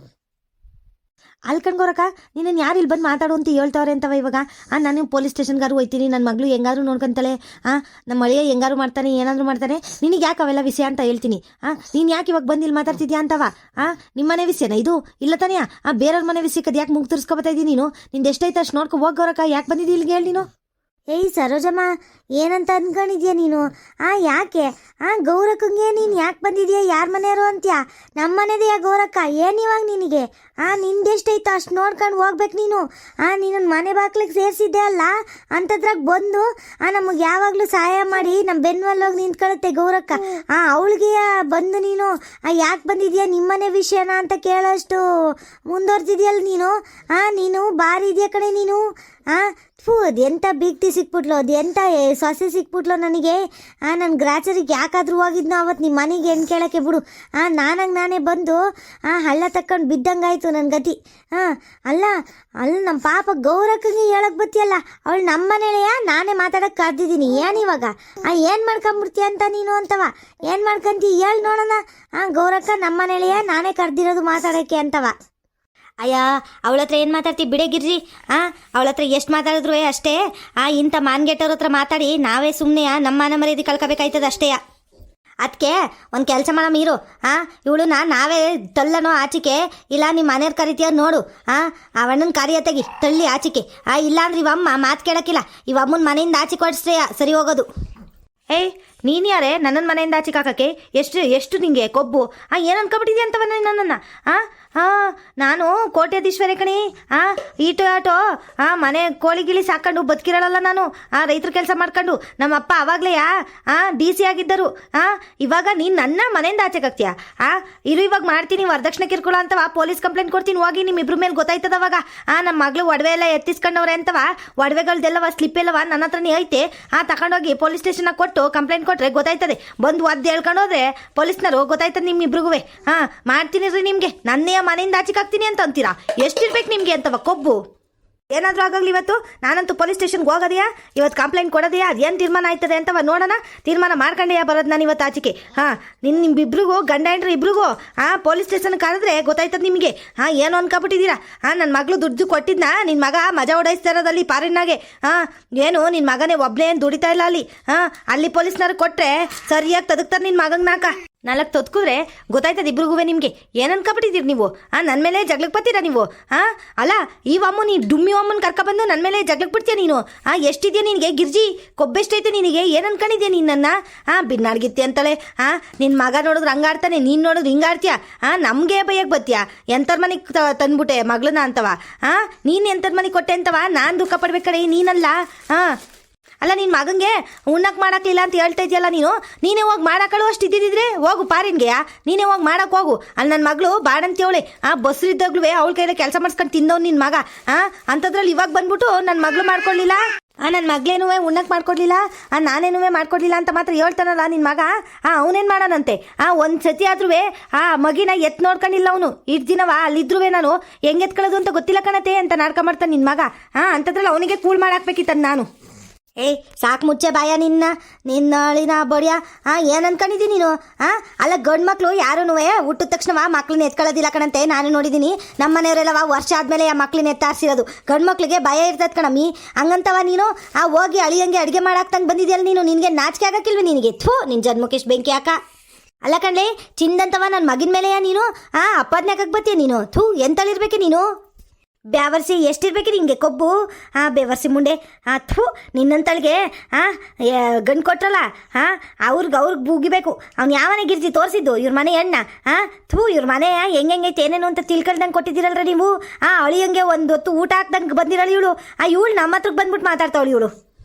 ಅಲ್ಕಂಡ್ಗೋರಕ್ಕ, ನೀನು ಯಾರು ಇಲ್ಲಿ ಬಂದು ಮಾತಾಡು ಅಂತ ಹೇಳ್ತಾವ್ರೆ ಅಂತವ ಇವಾಗ. ನಾನು ಪೊಲೀಸ್ ಸ್ಟೇಷನ್ಗಾರು ಹೋಯ್ತೀನಿ, ನನ್ನ ಮಗಳು ಹೆಂಗಾರು ನೋಡ್ಕೊಂತಾಳೆ, ನಮ್ಮ ಅಳಿಯ ಹೆಂಗಾರು ಮಾಡ್ತಾನೆ, ಏನಾದರೂ ಮಾಡ್ತಾನೆ, ನಿನಗೆ ಯಾಕೆ ಅವೆಲ್ಲ ವಿಷಯ ಅಂತ ಹೇಳ್ತೀನಿ. ನೀನು ಯಾಕೆ ಇವಾಗ ಬಂದು ಇಲ್ಲಿ ಮಾತಾಡ್ತಿದ್ಯಾ ಅಂತವ? ನಿಮ್ಮನೆ ವಿಷಯನ ಇದು? ಇಲ್ಲ ತಾನೇ? ಬೇರೆಯವ್ರ ಮನೆ ವಿಷಯಕ್ಕೆ ಅದು ಯಾಕೆ ಮುಗ್ ತಿರ್ಸ್ಕೊಬತ್ತಾ ಇದ್ದೀನಿ ನೀನು? ನಿಂದು ಎಷ್ಟೈತೆ ಅಷ್ಟು ನೋಡ್ಕೊ ಹೋಗೋರಕ್ಕ. ಯಾಕೆ ಬಂದಿದ್ದೀ ಇಲ್ಲಿಗೆ ಹೇಳಿ ನೀನು? ಏಯ್ ಸರೋಜಮ್ಮ, ಏನಂತ ಅನ್ಕೊಂಡಿದ್ಯಾ ನೀನು? ಯಾಕೆ ಗೌರಕ್ಕಂಗೆ ನೀನು ಯಾಕೆ ಬಂದಿದ್ಯಾ? ಯಾರ ಮನೆಯವರು ಅಂತ್ಯಾ? ನಮ್ಮ ಮನೆದೆಯಾ ಗೌರಕ್ಕ? ಏನು ಇವಾಗ ನಿನಗೆ? ನಿಂದೆಷ್ಟೈತೋ ಅಷ್ಟು ನೋಡ್ಕೊಂಡು ಹೋಗ್ಬೇಕು ನೀನು. ನೀನು ಮನೆ ಬಾಗ್ಲಿಗೆ ಸೇರಿಸಿದ್ದೆ ಅಲ್ಲ, ಅಂಥದ್ರಾಗ ಬಂದು ನಮಗೆ ಯಾವಾಗಲೂ ಸಹಾಯ ಮಾಡಿ ನಮ್ಮ ಬೆನ್ವಲ್ಲೋಗಿ ನಿಂತ್ಕೊಳ್ಳುತ್ತೆ ಗೌರಕ್ಕ. ಅವಳಿಗೆ ಬಂದು ನೀನು ಯಾಕೆ ಬಂದಿದ್ಯಾ ನಿಮ್ಮನೆ ವಿಷಯನ ಅಂತ ಕೇಳೋಷ್ಟು ಮುಂದುವರ್ದಿದ್ಯಲ್ಲ ನೀನು. ನೀನು ಭಾರಿ ಇದೆಯಾ ಕಣೆ ನೀನು. ಅದು ಎಂಥ ಬೀಗ್ತಿ ಸಿಕ್ಬಿಟ್ಲು, ಅದು ಎಂಥ ಸೊಸೆ ಸಿಕ್ಬಿಟ್ಲು ನನಗೆ. ನನ್ನ ಗ್ರಾಚರಿಗೆ ಯಾಕಾದ್ರೂ ಹೋಗಿದ್ನೋ ಅವತ್ತು ನಿಮ್ಮ ಮನೆಗೆ ಹೆಣ್ಣು ಕೇಳೋಕ್ಕೆ ಬಿಡು. ನಾನಾಗ ನಾನೇ ಬಂದು ಹಳ್ಳ ತಕ್ಕೊಂಡು ಬಿದ್ದಂಗಾಯ್ತು ನನ್ನ ಗತಿ. ಅಲ್ಲ ನಮ್ಮ ಪಾಪ ಗೌರಕ್ಕಂಗೆ ಹೇಳಕ್ಕೆ ಬತ್ತಿಯಲ್ಲ, ಅವಳು ನಮ್ಮ ಮನೇಲೆಯಾ ನಾನೇ ಮಾತಾಡೋಕ್ಕೆ ಕರೆದಿದ್ದೀನಿ. ಏನಿವಾಗ ಏನು ಮಾಡ್ಕೊಂಬಿಡ್ತೀಯ ಅಂತ ನೀನು ಅಂತವ. ಏನು ಮಾಡ್ಕೊಂತೀಯ ಹೇಳಿ ನೋಡೋಣ. ಗೌರಕ್ಕ ನಮ್ಮ ಮನೇಲೆಯಾ ನಾನೇ ಕರೆದಿರೋದು ಮಾತಾಡೋಕ್ಕೆ ಅಂತವ. ಅಯ್ಯ ಅವಳ ಹತ್ರ ಏನು ಮಾತಾಡ್ತೀವಿ ಬಿಡೆ ಗಿರ್ಜಿ. ಅವಳ ಹತ್ರ ಎಷ್ಟು ಮಾತಾಡಿದ್ರು ಅಷ್ಟೇ. ಇಂಥ ಮಾನ್ಗೆಟ್ಟವ್ರ ಹತ್ರ ಮಾತಾಡಿ ನಾವೇ ಸುಮ್ಮನೆ ನಮ್ಮ ಮಾನ ಮರ್ಯಾದೆ ಕಳ್ಕೋಬೇಕಾಯ್ತದ ಅಷ್ಟೇ. ಅದಕ್ಕೆ ಒಂದು ಕೆಲಸ ಮಾಡಮ್ಮ ಇರು. ಇವಳನ್ನ ನಾವೇ ತಳ್ಳನೋ ಆಚಿಕೆ, ಇಲ್ಲ ನಿಮ್ಮ ಮನೆಯವ್ರು ಕರಿತೀಯ ನೋಡು. ಅವಣ್ಣನ ಕಾರ್ಯ ತೆಗಿ ತಳ್ಳಿ ಆಚಿಕೆ. ಇಲ್ಲಾಂದ್ರೆ ಇವಮ್ಮ ಮಾತು ಕೇಳೋಕ್ಕಿಲ್ಲ. ಇವಮ್ಮನ ಮನೆಯಿಂದ ಆಚಿಕೆ ಹೊಡಿಸ್ರೆ ಸರಿ ಹೋಗೋದು. ಏಯ್ ನೀನು ಯಾರೇ ನನ್ನನ್ನು ಮನೆಯಿಂದ ಆಚೆಗೆ ಹಾಕಕ್ಕೆ? ಎಷ್ಟು ನಿಂಗೆ ಕೊಬ್ಬು? ಏನು ಅನ್ಕೊಬಿಟ್ಟಿದ್ಯಾ ಅಂತವ ನನ್ನನ್ನು? ನಾನು ಕೋಟ್ಯಾಧೀಶ್ವರಿ ಕಣಿ. ಈಟು ಆಟೋ ಮನೆ ಕೋಳಿ ಗಿಳಿ ಸಾಕೊಂಡು ಬದುಕಿರಲ್ಲ ನಾನು. ರೈತರ ಕೆಲಸ ಮಾಡ್ಕೊಂಡು ನಮ್ಮಪ್ಪ ಅವಾಗಲೇ DC ಆಗಿದ್ದರು. ಇವಾಗ ನೀನು ನನ್ನ ಮನೆಯಿಂದ ಆಚೆಗೆ ಹಾಕ್ತೀಯಾ? ಇರು ಇವಾಗ ಮಾಡ್ತೀನಿ ವರದಕ್ಷಿಣೆ ಕಿರ್ಕೊಳ್ಳೋ ಅಂತವ ಪೊಲೀಸ್ ಕಂಪ್ಲೇಂಟ್ ಕೊಡ್ತೀನಿ. ಹೋಗಿ ನಿಮ್ಮಿಬ್ರ ಮೇಲೆ ಗೊತ್ತಾಯ್ತದ ಅವಾಗ. ನಮ್ಮ ಮಗಳು ಒಡವೆ ಎಲ್ಲ ಎತ್ತಿಸ್ಕೊಂಡವ್ರೆ ಅಂತವ. ಒಡವೆಗಳ್ದೆಲ್ಲವ ಸ್ಲಿಪ್ ಎಲ್ಲವ ನನ್ನ ಹತ್ರನೇ ಐತೆ. ತಗೊಂಡೋಗಿ ಪೊಲೀಸ್ ಸ್ಟೇಷನ್ನಾಗ ಕೊಟ್ಟು ಕಂಪ್ಲೇಂಟ್ ಕೊಟ್ಟರೆ ಗೊತ್ತಾಯ್ತದೆ. ಬಂದು ಒದ್ದು ಹೇಳ್ಕೊಂಡು ಹೋದ್ರೆ ಪೊಲೀಸ್ನವರು ಗೊತ್ತಾಯ್ತದೆ ನಿಮ್ಮಿಬ್ರಿಗೂ. ಮಾಡ್ತೀನಿ ರೀ ನಿಮಗೆ, ನನ್ನೇ ಮನೆಯಿಂದ ಆಚೆಗೆ ಹಾಕ್ತೀನಿ ಅಂತ ಅಂತೀರಾ? ಎಷ್ಟಿರ್ಬೇಕು ನಿಮಗೆ ಅಂತವ ಕೊಬ್ಬು? ಏನಾದರೂ ಆಗಲಿ ಇವತ್ತು ನಾನಂತೂ ಪೊಲೀಸ್ ಸ್ಟೇಷನ್ಗೆ ಹೋಗೋದೆಯಾ, ಇವತ್ತು ಕಂಪ್ಲೇಂಟ್ ಕೊಡೋದೆಯಾ, ಅದೇನು ತೀರ್ಮಾನ ಆಯ್ತದೆ ಅಂತವ ನೋಡೋಣ. ತೀರ್ಮಾನ ಮಾಡ್ಕೊಂಡೆಯಾ ಬರೋದು ನಾನು ಇವತ್ತು ಆಚೆಗೆ. ನಿಮ್ಮಿಬ್ರಿಗೂ ಗಂಡ ಹೆಂಡ್ರಿ ಇಬ್ರಿಗೂ ಪೊಲೀಸ್ ಸ್ಟೇಷನ್ಗೆ ಕರೆದ್ರೆ ಗೊತ್ತಾಯ್ತದೆ ನಿಮಗೆ. ಏನು ಅನ್ಕೊಬಿಟ್ಟಿದ್ದೀರಾ? ನನ್ನ ಮಗಳು ದುಡ್ಡು ಕೊಟ್ಟಿದ್ನ ನಿನ್ನ ಮಗ ಮಜಾ ಹೊಡೈಸ್ತಾ ಇರೋದಲ್ಲಿ ಪಾರಿನಾಗೆ. ಏನು ನಿನ್ನ ಮಗನೇ ಒಬ್ಬನೇ ಏನು ದುಡಿತಾ ಇಲ್ಲ ಅಲ್ಲಿ. ಅಲ್ಲಿ ಪೊಲೀಸ್ನವ್ರಿಗೆ ಕೊಟ್ಟರೆ ಸರಿಯಾಗಿ ತದಕ್ತಾರೆ ನಿನ್ನ ಮಗಂಗೆ ನಾಲ್ಕು ತೊತ್ಕಿದ್ರೆ ಗೊತ್ತಾಯ್ತದೆ ಇಬ್ರಿಗೂ ನಿಮಗೆ. ಏನು ಅನ್ಕೊಬಿಟ್ಟಿದ್ದೀರಿ ನೀವು? ನನ್ನ ಮೇಲೆ ಜಗ್ಲಕ್ಕೆ ಬರ್ತೀರಾ ನೀವು? ಅಲ್ಲ ಈ ಅಮ್ಮ ನೀನು ಡುಮ್ಮಿ ಅಮ್ಮನ ಕರ್ಕೊಬಂದು ನನ್ನ ಮೇಲೆ ಜಗ್ಲಕ್ಕೆ ಬಿಡ್ತೀಯ ನೀನು? ಎಷ್ಟಿದೆಯಾ ನಿನಗೆ ಗಿರ್ಜಿ? ಕೊಬ್ಬೆಷ್ಟೈತೆ ನಿನಗೆ? ಏನು ಅನ್ಕೊಂಡಿದ್ಯಾ ನೀನು ನನ್ನ? ಬಿನ್ನಾಡ್ಗಿತ್ತಿ ಅಂತಾಳೆ. ನಿನ್ನ ಮಗ ನೋಡಿದ್ರೆ ಹಂಗಾಡ್ತಾನೆ, ನೀನು ನೋಡಿದ್ರೆ ಹಿಂಗಾಡ್ತೀಯ. ನಮಗೆ ಬೈಯಕ್ಕೆ ಬರ್ತೀಯ? ಎಂಥರ ಮನೆಗೆ ತಂದ್ಬಿಟ್ಟೆ ಮಗಳನ್ನ ಅಂತವ? ನೀನು ಎಂಥರ ಮನೆಗೆ ಕೊಟ್ಟೆ ಅಂತವ? ನಾನು ದುಃಖ ಪಡ್ಬೇಕಡೆ ನೀನಲ್ಲ. ಅಲ್ಲ ನಿನ್ನ ಮಗಂಗೆ ಉಣ್ಣಕ್ಕೆ ಮಾಡಕ್ಲಿಲ್ಲ ಅಂತ ಹೇಳ್ತಾ ಇದೆಯಲ್ಲ ನೀನೇ ಹೋಗಿ ಮಾಡಾಕಳು ಅಷ್ಟು ಇದ್ದಿದ್ರೆ ಹೋಗು ಪಾರಿನ್ಗೆ. ನೀನೇ ಹೋಗಿ ಮಾಡಕ್ಕೆ ಹೋಗು. ಅಲ್ಲಿ ನನ್ನ ಮಗಳು ಬಾಡಂತೇವಳೆ ಬಸ್ರಿದ್ದಾಗ್ಲೂ ಅವಳ ಕೈಯಲ್ಲಿ ಕೆಲಸ ಮಾಡಿಸ್ಕೊಂಡು ತಿಂದವ್ ನಿನ್ನ ಮಗ. ಅಂಥದ್ರಲ್ಲಿ ಇವಾಗ ಬಂದ್ಬಿಟ್ಟು ನನ್ನ ಮಗಳು ಮಾಡ್ಕೊಳ್ಳಿಲ್ಲ, ನನ್ನ ಮಗಳೇನು ಉಣ್ಣಕ್ಕೆ ಮಾಡ್ಕೊಡ್ಲಿಲ್ಲ, ನಾನೇನು ಮಾಡ್ಕೊಡ್ಲಿಲ್ಲ ಅಂತ ಮಾತ್ರ ಹೇಳ್ತಾನಲ್ಲ ನಿನ್ನ ಮಗ. ಅವನೇನು ಮಾಡೋಣಂತೆ? ಒಂದು ಸತಿ ಆದ್ರೂ ಮಗಿನ ಎತ್ತು ನೋಡ್ಕೊಂಡಿಲ್ಲ ಅವನು. ಇಷ್ಟು ದಿನವ ಅಲ್ಲಿದ್ರೂ ನಾನು ಹೆಂಗೆ ಎತ್ಕೊಳ್ಳೋದು ಅಂತ ಗೊತ್ತಿಲ್ಲ ಕಣತೆ ಅಂತ ನಾಡ್ಕೊಂಬರ್ತಾನೆ ನಿನ್ನ ಮಗ. ಅಂಥದ್ರಲ್ಲಿ ಅವನಿಗೆ ಕೂಲ್ ಮಾಡಾಕ್ಬೇಕಿತ್ತ ನಾನು. ಏಯ್ ಸಾಕು ಮುಚ್ಚೆ ಬಾಯ ನಿನ್ನ ಅಳಿನ ಬಡಿಯ. ಏನು ಅನ್ಕೊಂಡಿದ್ದೀನಿ ನೀನು? ಅಲ್ಲ ಗಂಡು ಮಕ್ಕಳು ಯಾರೂ ಹುಟ್ಟಿದ ತಕ್ಷಣ ಮಕ್ಳನ್ನ ಎತ್ಕೊಳ್ಳೋದಿಲ್ಲ ಕಣಂತೆ. ನಾನು ನೋಡಿದ್ದೀನಿ ನಮ್ಮ ಮನೆಯವರೆಲ್ಲವ ವರ್ಷ ಆದಮೇಲೆ ಆ ಮಕ್ಳನ್ನ ಎತ್ತಾರಿಸಿರೋದು. ಗಂಡು ಮಕ್ಳಿಗೆ ಭಯ ಇರ್ತದೆ ಕಣಮ್ಮಿ. ಹಂಗಂತವ ನೀನು ಹೋಗಿ ಅಳಿಯಂಗೆ ಅಡುಗೆ ಮಾಡಾಕ್ತಂಗೆ ಬಂದಿದ್ಯಲ್ಲ ನೀನು. ನಿನಗೆ ನಾಚಿಕೆ ಆಗಕ್ಕಿಲ್ವ ನಿನಗೆ? ಥೂ ನಿನ್ನ ಜನ್ಮಕ್ಕೆ ಬೆಂಕಿ ಹಾಕ. ಅಲ್ಲ ಕಣ್ಲೆ ಚಿಂದಂತವ ನನ್ನ ಮಗಿನ ಮೇಲೆಯಾ ನೀನು ಅಪ್ಪದನ್ನ ಹಾಕಕ್ಕೆ ಬತ್ತೀಯ ನೀನು? ಥೂ ಎಂತಳಿರ್ಬೇಕೆ ನೀನು? ಬ್ಯಾವರ್ಸಿ ಎಷ್ಟಿರ್ಬೇಕು ನಿಂಗೆ ಕೊಬ್ಬು? ಬೇವರ್ಸಿ ಮುಂಡೆ. ಥೂ ನಿನ್ನಂತಳಿಗೆ ಗಂಡು ಕೊಟ್ರಲ್ಲ ಅವ್ರಿಗೆ ಬೂಗಿಬೇಕು. ಅವ್ನು ಯಾವನೇ ಗಿರ್ಜಿ ತೋರಿಸಿದ್ದು ಇವ್ರ ಮನೆ ಹೆಣ್ಣ? ಥೂ ಇವ್ರ ಮನೆ ಹೆಂಗೈತೆ ಏನೇನು ಅಂತ ತಿಳ್ಕೊಳ್ದಂಗೆ ಕೊಟ್ಟಿದ್ದೀರಲ್ರ ನೀವು. ಅಳಿಯಂಗೆ ಒಂದು ಹೊತ್ತು ಊಟ ಹಾಕ್ದಂಗೆ ಬಂದಿರಲ್ಲ ಇವಳು. ಇವಳು ನಮ್ಮ ಹತ್ರಕ್ಕೆ ಬಂದ್ಬಿಟ್ಟು ಮಾತಾಡ್ತಾವಳು ಇವಳು.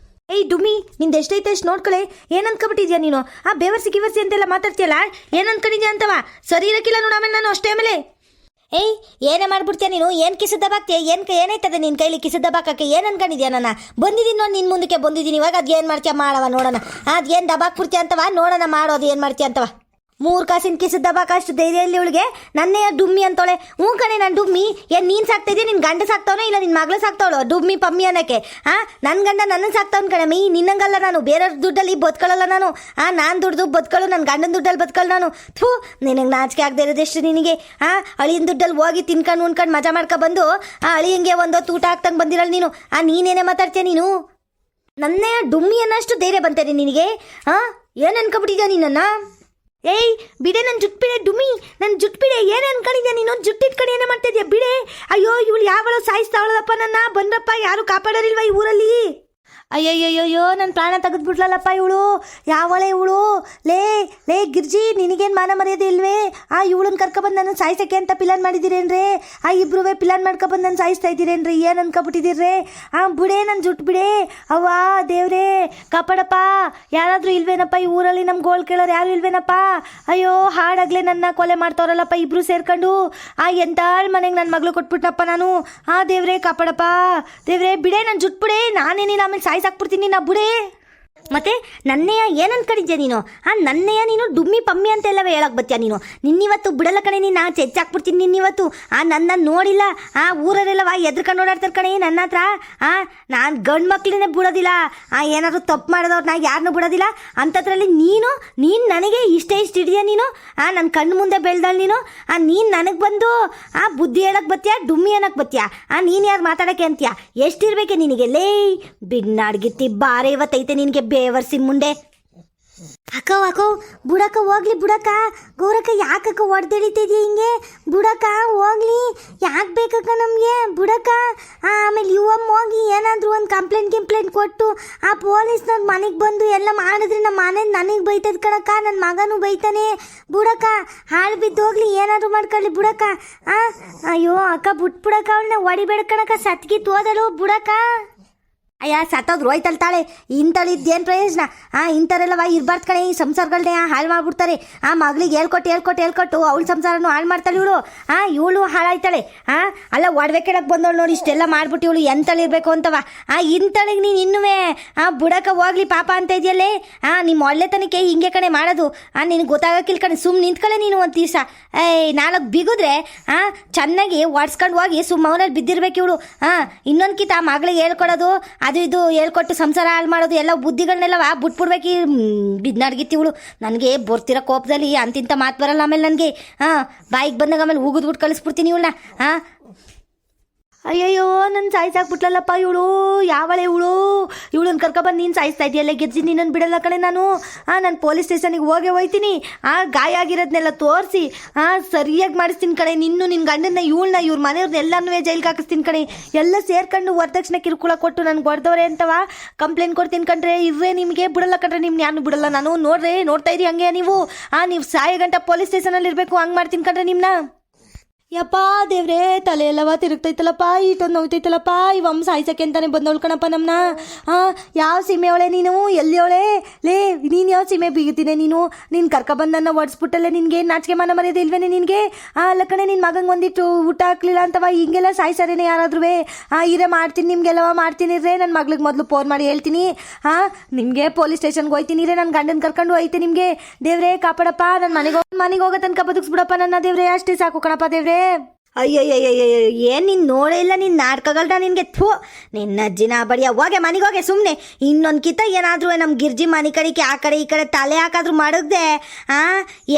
ಏಯ್ ಡುಮ್ಮಿ ನಿಂದು ಎಷ್ಟೈತೆ ಅಷ್ಟು ನೋಡ್ಕೊಳ್ಳೆ. ಏನು ಅನ್ಕೊಬಿಟ್ಟಿದ್ಯಾ ನೀನು? ಬೇವರ್ಸಿ ಗಿವರ್ಸಿ ಅಂತೆಲ್ಲ ಮಾತಾಡ್ತೀಯಲ್ಲ, ಏನು ಅನ್ಕೊಂಡಿದ್ಯಾ ಅಂತವ? ಸರಿ ಇರಕ್ಕಿಲ್ಲ ನೋಡು ಆಮೇಲೆ ನಾನು ಅಷ್ಟೇ ಆಮೇಲೆ. ಏಯ್ ಏನೇ ಮಾಡ್ಬಿಡ್ತೀಯ ನೀನು? ಏನು ಕಿಸದ ದಬಾಕ್ತೀಯ? ಏನಾಯ್ತದೆ ನಿನ್ನ ಕೈಲಿ ಕಿಸದ ದಬಾಕಕ್ಕೆ? ಏನು ಅನ್ಕೊಂಡಿದ್ಯಾ? ನಾನು ಬಂದಿದ್ದೀನಿ ನೋಡಿ ನಿನ್ನ ಮುಂದಕ್ಕೆ ಬಂದಿದ್ದೀನಿ. ಇವಾಗ ಅದು ಏನು ಮಾಡ್ತೀಯ ಮಾಡವ ನೋಡೋಣ. ಅದೇನು ದಬಾಕ್ಬಿಡ್ತೀಯ ಅಂತವ ನೋಡೋಣ, ಮಾಡೋದು ಏನು ಮಾಡ್ತೀಯ ಅಂತವ. 3 ಕಾಸಿನ ಕಿಸದ ದಬಾಕ ಅಷ್ಟು ಧೈರ್ಯ ಇಲ್ಲಿ ಇವಳಿಗೆ. ನನ್ನೇ ಡುಮ್ಮಿ ಅಂತವಳೆ. ಕಣೆ ನಾನು ಡುಮ್ಮಿ. ಏನು ನೀನು ಸಾಕ್ತಾ ಇದೆಯಾ? ನಿನ್ನ ಗಂಡ ಸಾಕ್ತಾವನೋ ಇಲ್ಲ ನಿನ್ನ ಮಗಳು ಸಾಕ್ತಾವಳು ಡುಮ್ಮಿ ಪಮ್ಮಿ ಅನ್ನೋಕ್ಕೆ? ನನ್ನ ಗಂಡ ನನ್ನ ಸಾಕ್ತಾವನ್ ಕಣಮ್ಮಿ, ನಿನ್ನಂಗಲ್ಲ ನಾನು. ಬೇರೆಯವ್ರ ದುಡ್ಡಲ್ಲಿ ಬದುಕೊಳ್ಳಲ್ಲ ನಾನು. ನಾನು ದುಡ್ದು ಬದುಕೊಳ್ಳು, ನನ್ನ ಗಂಡನ ದುಡ್ಡಲ್ಲಿ ಬದುಕೊಳ್ಳು ನಾನು. ಥೂ ನಿನಗೆ ನಾಚಿಕೆ ಆಗದೆ ಇರೋದೆಷ್ಟು ನಿನಗೆ? ಅಳಿಯನ ದುಡ್ಡಲ್ಲಿ ಹೋಗಿ ತಿನ್ಕೊಂಡು ಉಣ್ಕೊಂಡು ಮಜಾ ಮಾಡ್ಕೊಬಂದು ಅಳಿಯಂಗೆ ಒಂದೊತ್ತು ಊಟ ಹಾಕ್ತಂಗೆ ಬಂದಿರಲ್ಲ ನೀನು. ನೀನೇನೇ ಮಾತಾಡ್ತೀಯ ನೀನು? ನನ್ನೇ ಡುಮ್ಮಿ ಅನ್ನೋಷ್ಟು ಧೈರ್ಯ ಬಂತೇನೆ ನಿನಗೆ? ಏನು ಅನ್ಕೊಬಿಟ್ಟಿದ್ಯಾ ನಿನ್ನನ್ನು? ಏಯ್ ಬಿಡೆ ನನ್ನ ಜುಟ್ಟು ಬಿಡೆ ಡುಮ್ಮಿ, ನನ್ನ ಜುಟ್ಟು ಬಿಡೆ. ಏನೇ ಅನ್ಕೊಂಡಿದ್ಯಾ ನೀನು? ಜುಟ್ಟಿಟ್ಟು ಕಡೆ ಏನೇ ಮಾಡ್ತಾ ಇದೆಯಾ? ಬಿಡೆ. ಅಯ್ಯೋ ಇವಳು ಯಾವಳು ಸಾಯಿಸ್ತಾವಳಪ್ಪ ನನ್ನ. ಬಂದ್ರಪ್ಪ ಯಾರು ಕಾಪಾಡೋರಿಲ್ವ ಈ ಊರಲ್ಲಿ? ಅಯ್ಯಯ್ಯಯ್ಯೋ ನನ್ನ ಪ್ರಾಣ ತೆಗೆದ್ಬಿಟ್ಲಲ್ಲಪ್ಪ ಇವಳು. ಯಾವಳೆ ಇವಳು? ಲೇ ಲೇ ಗಿರ್ಜಿ, ನಿನಗೇನು ಮಾನ ಮರ್ಯಾದೆ ಇಲ್ವೇ? ಇವಳನ್ನ ಕರ್ಕೊಬಂದು ನನ್ನ ಸಾಯಿಸಕ್ಕೆ ಅಂತ ಪ್ಲಾನ್ ಮಾಡಿದ್ದೀರೇನ್ರಿ? ಇಬ್ರೂ ಪ್ಲಾನ್ ಮಾಡ್ಕೊಬಂದು ನಾನು ಸಾಯಿಸ್ತಾ ಇದ್ದೀರೇನ್ರಿ? ಏನು ಅನ್ಕೊಬಿಟ್ಟಿದ್ದೀರ್ರಿ? ಬಿಡೇ ನನ್ನ ಜುಟ್ಟು ಬಿಡೇ. ಅವ್ವ ದೇವ್ರೇ ಕಾಪಾಡಪ್ಪ. ಯಾರಾದರೂ ಇಲ್ವೇನಪ್ಪ ಈ ಊರಲ್ಲಿ? ನಮ್ಮ ಗೋಳ್ ಕೇಳೋರು ಯಾರು ಇಲ್ವೇನಪ್ಪ? ಅಯ್ಯೋ ಹಾಡಾಗ್ಲೇ ನನ್ನ ಕೊಲೆ ಮಾಡ್ತಾವ್ರಲ್ಲಪ್ಪ ಇಬ್ರು ಸೇರ್ಕೊಂಡು. ಎಂತಾಳ್ ಮನೆಗೆ ನನ್ನ ಮಗಳು ಕೊಟ್ಬಿಟ್ನಪ್ಪ ನಾನು. ದೇವ್ರೇ ಕಾಪಾಡಪ್ಪ. ದೇವ್ರೇ ಬಿಡೇ ನನ್ನ ಜುಟ್ಟು ಬಿಡೇ. ನಾನೇನಿಲ್ಲ ಆಮೇಲೆ ಸಾಯಿಸಾಕ್ಬಿಡ್ತೀನಿ ನಾ ಬಿಡೇ. ಮತ್ತೆ ನನ್ನೆಯ ಏನನ್ ಕಡಿದ್ಯಾ ನೀನು? ನನ್ನೆಯ ನೀನು ಡುಮ್ಮಿ ಪಮ್ಮಿ ಅಂತ ಎಲ್ಲವೇ ಹೇಳಕ್ ಬತ್ತೀಯ ನೀನು? ನಿನ್ನಿವತ್ತು ಬಿಡಲ್ಲ ಕಣೆ, ನೀನು ಚೆಚ್ಚಾಕ್ಬಿಡ್ತೀನಿ ನಿನ್ನಿವತ್ತು. ನನ್ನ ನೋಡಿಲ್ಲ ಊರರೆಲ್ಲವ ಎದ್ರಕೊಂಡು ಓಡಾಡ್ತಾರೆ ಕಣೆ ನನ್ನ ಹತ್ರ. ನಾನು ಗಂಡು ಮಕ್ಳನ್ನೇ ಬಿಡೋದಿಲ್ಲ. ಏನಾದ್ರು ತಪ್ಪು ಮಾಡಿದವ್ರು ನಾ ಯಾರನ್ನೂ ಬಿಡೋದಿಲ್ಲ. ಅಂಥದ್ರಲ್ಲಿ ನೀನು ನನಗೆ ಇಷ್ಟ ಹಿಡಿಯ ನೀನು? ನನ್ನ ಕಣ್ಣು ಮುಂದೆ ಬೆಳ್ದಳು ನೀನು. ನೀನು ನನಗೆ ಬಂದು ಬುದ್ಧಿ ಹೇಳಕ್ ಬತ್ತೀಯ, ಡುಮ್ಮಿ ಅನ್ನಕ್ಕೆ ಬತ್ತೀಯ? ನೀನು ಯಾರು ಮಾತಾಡೋಕ್ಕೆ ಅಂತೀಯ? ಎಷ್ಟಿರ್ಬೇಕೆ ನಿನಗೆ? ಲೇ ಬಿನ್ನಾಡ್ಗಿತ್ತಿ ಬಾರೆ ಇವತ್ತೈತೆ ನಿನಗೆ ಬೇವರ್ಸಿ ಮುಂಡೆ. ಅಕ್ಕೋ ಬುಡಕ್ಕ ಹೋಗ್ಲಿ ಬುಡಕ್ಕ. ಗೌರಕ್ಕ ಯಾಕಕ್ಕ ಹೊಡೆದಿಡಿತಿದ್ಯ ಹಿಂಗೆ? ಬುಡಕ್ಕ ಹೋಗ್ಲಿ, ಯಾಕೆ ಬೇಕಕ್ಕ ನಮಗೆ ಬುಡಕ್ಕ? ಆಮೇಲೆ ಇವಮ್ಮ ಹೋಗಿ ಏನಾದರೂ ಒಂದು ಕಂಪ್ಲೇಂಟ್ ಕೊಟ್ಟು ಪೊಲೀಸ್ನವ್ರು ಮನೆಗೆ ಬಂದು ಎಲ್ಲ ಮಾಡಿದ್ರೆ ನಮ್ಮ ಮನೆ ನನಗೆ ಬೈತದ ಕಣಕ್ಕ, ನನ್ನ ಮಗನೂ ಬೈತಾನೆ. ಬುಡಕ್ಕ ಹಾಳು ಬಿದ್ದು ಹೋಗ್ಲಿ, ಏನಾದರೂ ಮಾಡ್ಕೊಳ್ಳಿ ಬುಡಕ್ಕ. ಅಯ್ಯೋ ಅಕ್ಕ ಬಿಟ್ಬಿಡಕ್ಕ, ಅವಳನ್ನ ಹೊಡಿಬೇಡ ಕಣಕ್ಕ, ಸತ್ಗಿತ್ತು ಹೋದಳು ಬುಡಕ್ಕ. ಅಯ್ಯ ಸತ್ತೋದ್ರು ಹೋಯ್ತಲ್ತಾಳೆ. ಇಂಥಳಿದ್ದೇನು ಪ್ರಯೋಜನ? ಇಂಥರೆಲ್ಲವ ಇರ್ಬಾರ್ದು ಕಣೆ. ಈ ಸಂಸಾರಗಳನ್ನೇ ಹಾಳು ಮಾಡ್ಬಿಡ್ತಾರೆ. ಮಗಳಿಗೆ ಹೇಳ್ಕೊಟ್ಟು ಅವಳ ಸಂಸಾರನೂ ಹಾಳು ಮಾಡ್ತಾಳೆ ಇವಳು. ಇವಳು ಹಾಳಾಯ್ತಾಳೆ. ಅಲ್ಲ ಒಡವೆ ಕೆಳಗೆ ಬಂದವಳು ನೋಡಿ, ಇಷ್ಟೆಲ್ಲ ಮಾಡ್ಬಿಟ್ಟು ಇವಳು ಎಂತಳಿರ್ಬೇಕು ಅಂತವ. ಇಂಥಳಿಗೆ ನೀನು ಇನ್ನುವೇ ಬುಡಕ ಹೋಗ್ಲಿ ಪಾಪ ಅಂತ ಇದೆಯಲ್ಲೇ. ನಿಮ್ಮ ಒಳ್ಳೆತನಕ್ಕೆ ಹಿಂಗೆ ಕಣೆ ಮಾಡೋದು. ನಿನಗೆ ಗೊತ್ತಾಗಕ್ಕಿಲ್ಲ ಕಣೆ. ಸುಮ್ಮನೆ ನಿಂತ್ಕೊಳ್ಳೆ ನೀನು ಒಂದು ದಿವಸ. ನಾಲ್ಕು ಬಿಗಿದ್ರೆ ಚೆನ್ನಾಗಿ ಒಡ್ಸ್ಕೊಂಡು ಹೋಗಿ ಮೌನಲ್ಲಿ ಬಿದ್ದಿರ್ಬೇಕು ಇವಳು. ಇನ್ನೊಂದ್ಕಿತ ಮಗಳಿಗೆ ಹೇಳ್ಕೊಡೋದು, ಅದು ಇದು ಹೇಳ್ಕೊಟ್ಟು ಸಂಸಾರ ಹಾಳು ಮಾಡೋದು ಎಲ್ಲ ಬುದ್ಧಿಗಳನ್ನೆಲ್ಲವ ಬಿಟ್ಬಿಡ್ಬೇಕು. ಬಿದ್ನಾಡ್ಗಿತ್ತಿವಳು. ನನಗೆ ಬರ್ತಿರೋ ಕೋಪದಲ್ಲಿ ಅಂತಿಂತ ಮಾತು ಬರಲ್ಲ. ಆಮೇಲೆ ನನಗೆ ಬಾಯಿಗೆ ಬಂದಾಗ ಆಮೇಲೆ ಉಗಿದ್ಬಿಟ್ಟು ಕಳಿಸ್ಬಿಡ್ತೀನಿ ಇವಳನ್ನ. ಅಯ್ಯಯ್ಯೋ ನನ್ನ ಸಾಯಿಸಾಕ್ಬಿಟ್ಲಲ್ಲಪ್ಪ ಇವಳು. ಯಾವಳೆ ಇವಳನ್ನ ಕರ್ಕೊಬಂದು ನೀನು ಸಾಯಿಸ್ತಾ ಇದೆಯಲ್ಲ ಗೆಜ್ಜಿ, ನಿನ್ನನ್ನು ಬಿಡಲ್ಲ ಕಣೆ ನಾನು. ನಾನು ಪೊಲೀಸ್ ಸ್ಟೇಷನಿಗೆ ಹೋಯ್ತೀನಿ. ಗಾಯ ಆಗಿರೋದನ್ನೆಲ್ಲ ತೋರಿಸಿ ಸರಿಯಾಗಿ ಮಾಡಿಸ್ತೀನಿ ಕಣೆ. ನಿನ್ನ ಗಂಡನ್ನ ಇವಳನ್ನ ಇವ್ರ ಮನೆಯವ್ರನ್ನ ಎಲ್ಲನೂ ಜೈಲಿಗೆ ಹಾಕಿಸ್ತೀನಿ ಕಣೆ. ಎಲ್ಲ ಸೇರ್ಕೊಂಡು ವರದಕ್ಷಿಣೆ ಕಿರುಕುಳ ಕೊಟ್ಟು ನನಗೆ ಹೊಡೆದವ್ರೆ ಅಂತವ ಕಂಪ್ಲೇಂಟ್ ಕೊಡ್ತೀನಿ ಕಣ್ರೆ. ಇವ್ರೇ ನಿಮಗೆ ಬಿಡಲ್ಲ ಕಣ್ರೆ, ನಿಮ್ನ ಯಾರು ಬಿಡಲ್ಲ ನಾನು. ನೋಡ್ತಾ ಇರಿ ಹಂಗೆ ನೀವು. ನೀವು ಸಾಯೋ ಗಂಟ ಪೊಲೀಸ್ ಸ್ಟೇಷನಲ್ಲಿ ಇರಬೇಕು. ಹಂಗೆ ಮಾಡ್ತೀನಿ ಕಣ್ರೆ ನಿಮ್ಮನ್ನ. ಯಪ್ಪ ದೇವ್ರೇ, ತಲೆ ಎಲ್ಲವ ತಿರುಗ್ತೈತಲ್ಲಪ್ಪ, ಇಷ್ಟೊಂದು ನೋಯ್ತೈತಲ್ಲಪ್ಪ. ಇವಮ್ಮ ಸಾಯ್ಸಕ್ಕೆ ಅಂತಾನೆ ಬಂದವಳು ಕಣಪ್ಪ ನಮ್ಮನ್ನ. ಯಾವ ಸೀಮೆ ಅವಳೆ ನೀನು? ಎಲ್ಲಿ ಅವಳೆ? ಲೇ ನೀನು ಯಾವ ಸೀಮೆ ಬೀಗುತ್ತೀನಿ ನೀನು? ನೀನು ಕರ್ಕೊಬಂದು ನನ್ನ ಒಡ್ಸ್ಬಿಟ್ಟಲ್ಲೇ. ನಿನಗೆ ನಾಚಿಕೆ ಮಾನ ಮರ್ಯಾದೆ ಇಲ್ವೇನೆ ನಿನಗೆ? ಅಲ್ಲ ಕಣೆ, ನಿನ್ನ ಮಗಂಗೆ ಒಂದಿಟ್ಟು ಊಟ ಹಾಕ್ಲಿಲ್ಲ ಅಂತವ ಹಿಂಗೆಲ್ಲ ಸಾಯ್ಸಾರೇನೆ ಯಾರಾದ್ರೂ? ಇರೇ ಮಾಡ್ತೀನಿ, ನಿಮ್ಗೆಲ್ಲವ ಮಾಡ್ತೀನಿ ರೇ. ನನ್ನ ಮಗ್ಳಿಗೆ ಮೊದಲು ಫೋನ್ ಮಾಡಿ ಹೇಳ್ತೀನಿ. ನಿಮಗೆ ಪೊಲೀಸ್ ಸ್ಟೇಷನ್ಗೆ ಹೋಯ್ತೀನಿ ರೇ. ನನ್ನ ಗಂಡನ ಕರ್ಕೊಂಡು ಹೋಯ್ತೆ ನಿಮಗೆ. ದೇವ್ರೇ ಕಾಪಾಡಪ್ಪ. ನನ್ನ ಮನೆಗೆ ಹೋಗೋ ತನಕ ಬದುಕ್ಸ್ಬಿಡಪ್ಪ ನನ್ನ ದೇವ್ರೇ. ಅಷ್ಟೇ ಸಾಕು ಕಣಪ್ಪ ದೇವ್ರೇ. ಅಯ್ಯಯ್ಯಯ್ಯಯ್ಯ, ಏನು ನೀನು ನೋಡೇ ಇಲ್ಲ ನಿನ್ನ ನಾಟಕಗಳನ್ನ ನಿನಗೆ? ಥೂ, ನಿನ್ನ ಅಜ್ಜಿನ ಬಡಿಯ. ಹೋಗೆ ಮನೆಗೆ ಹೋಗೆ ಸುಮ್ಮನೆ. ಇನ್ನೊಂದು ಕಿತ್ತ ಏನಾದರೂ ನಮ್ಮ ಗಿರ್ಜಿ ಮನೆ ಕಡೆಗೆ ಆ ಕಡೆ ಈ ಕಡೆ ತಲೆ ಹಾಕಾದ್ರೂ ಮಾಡಿದ್ದೆ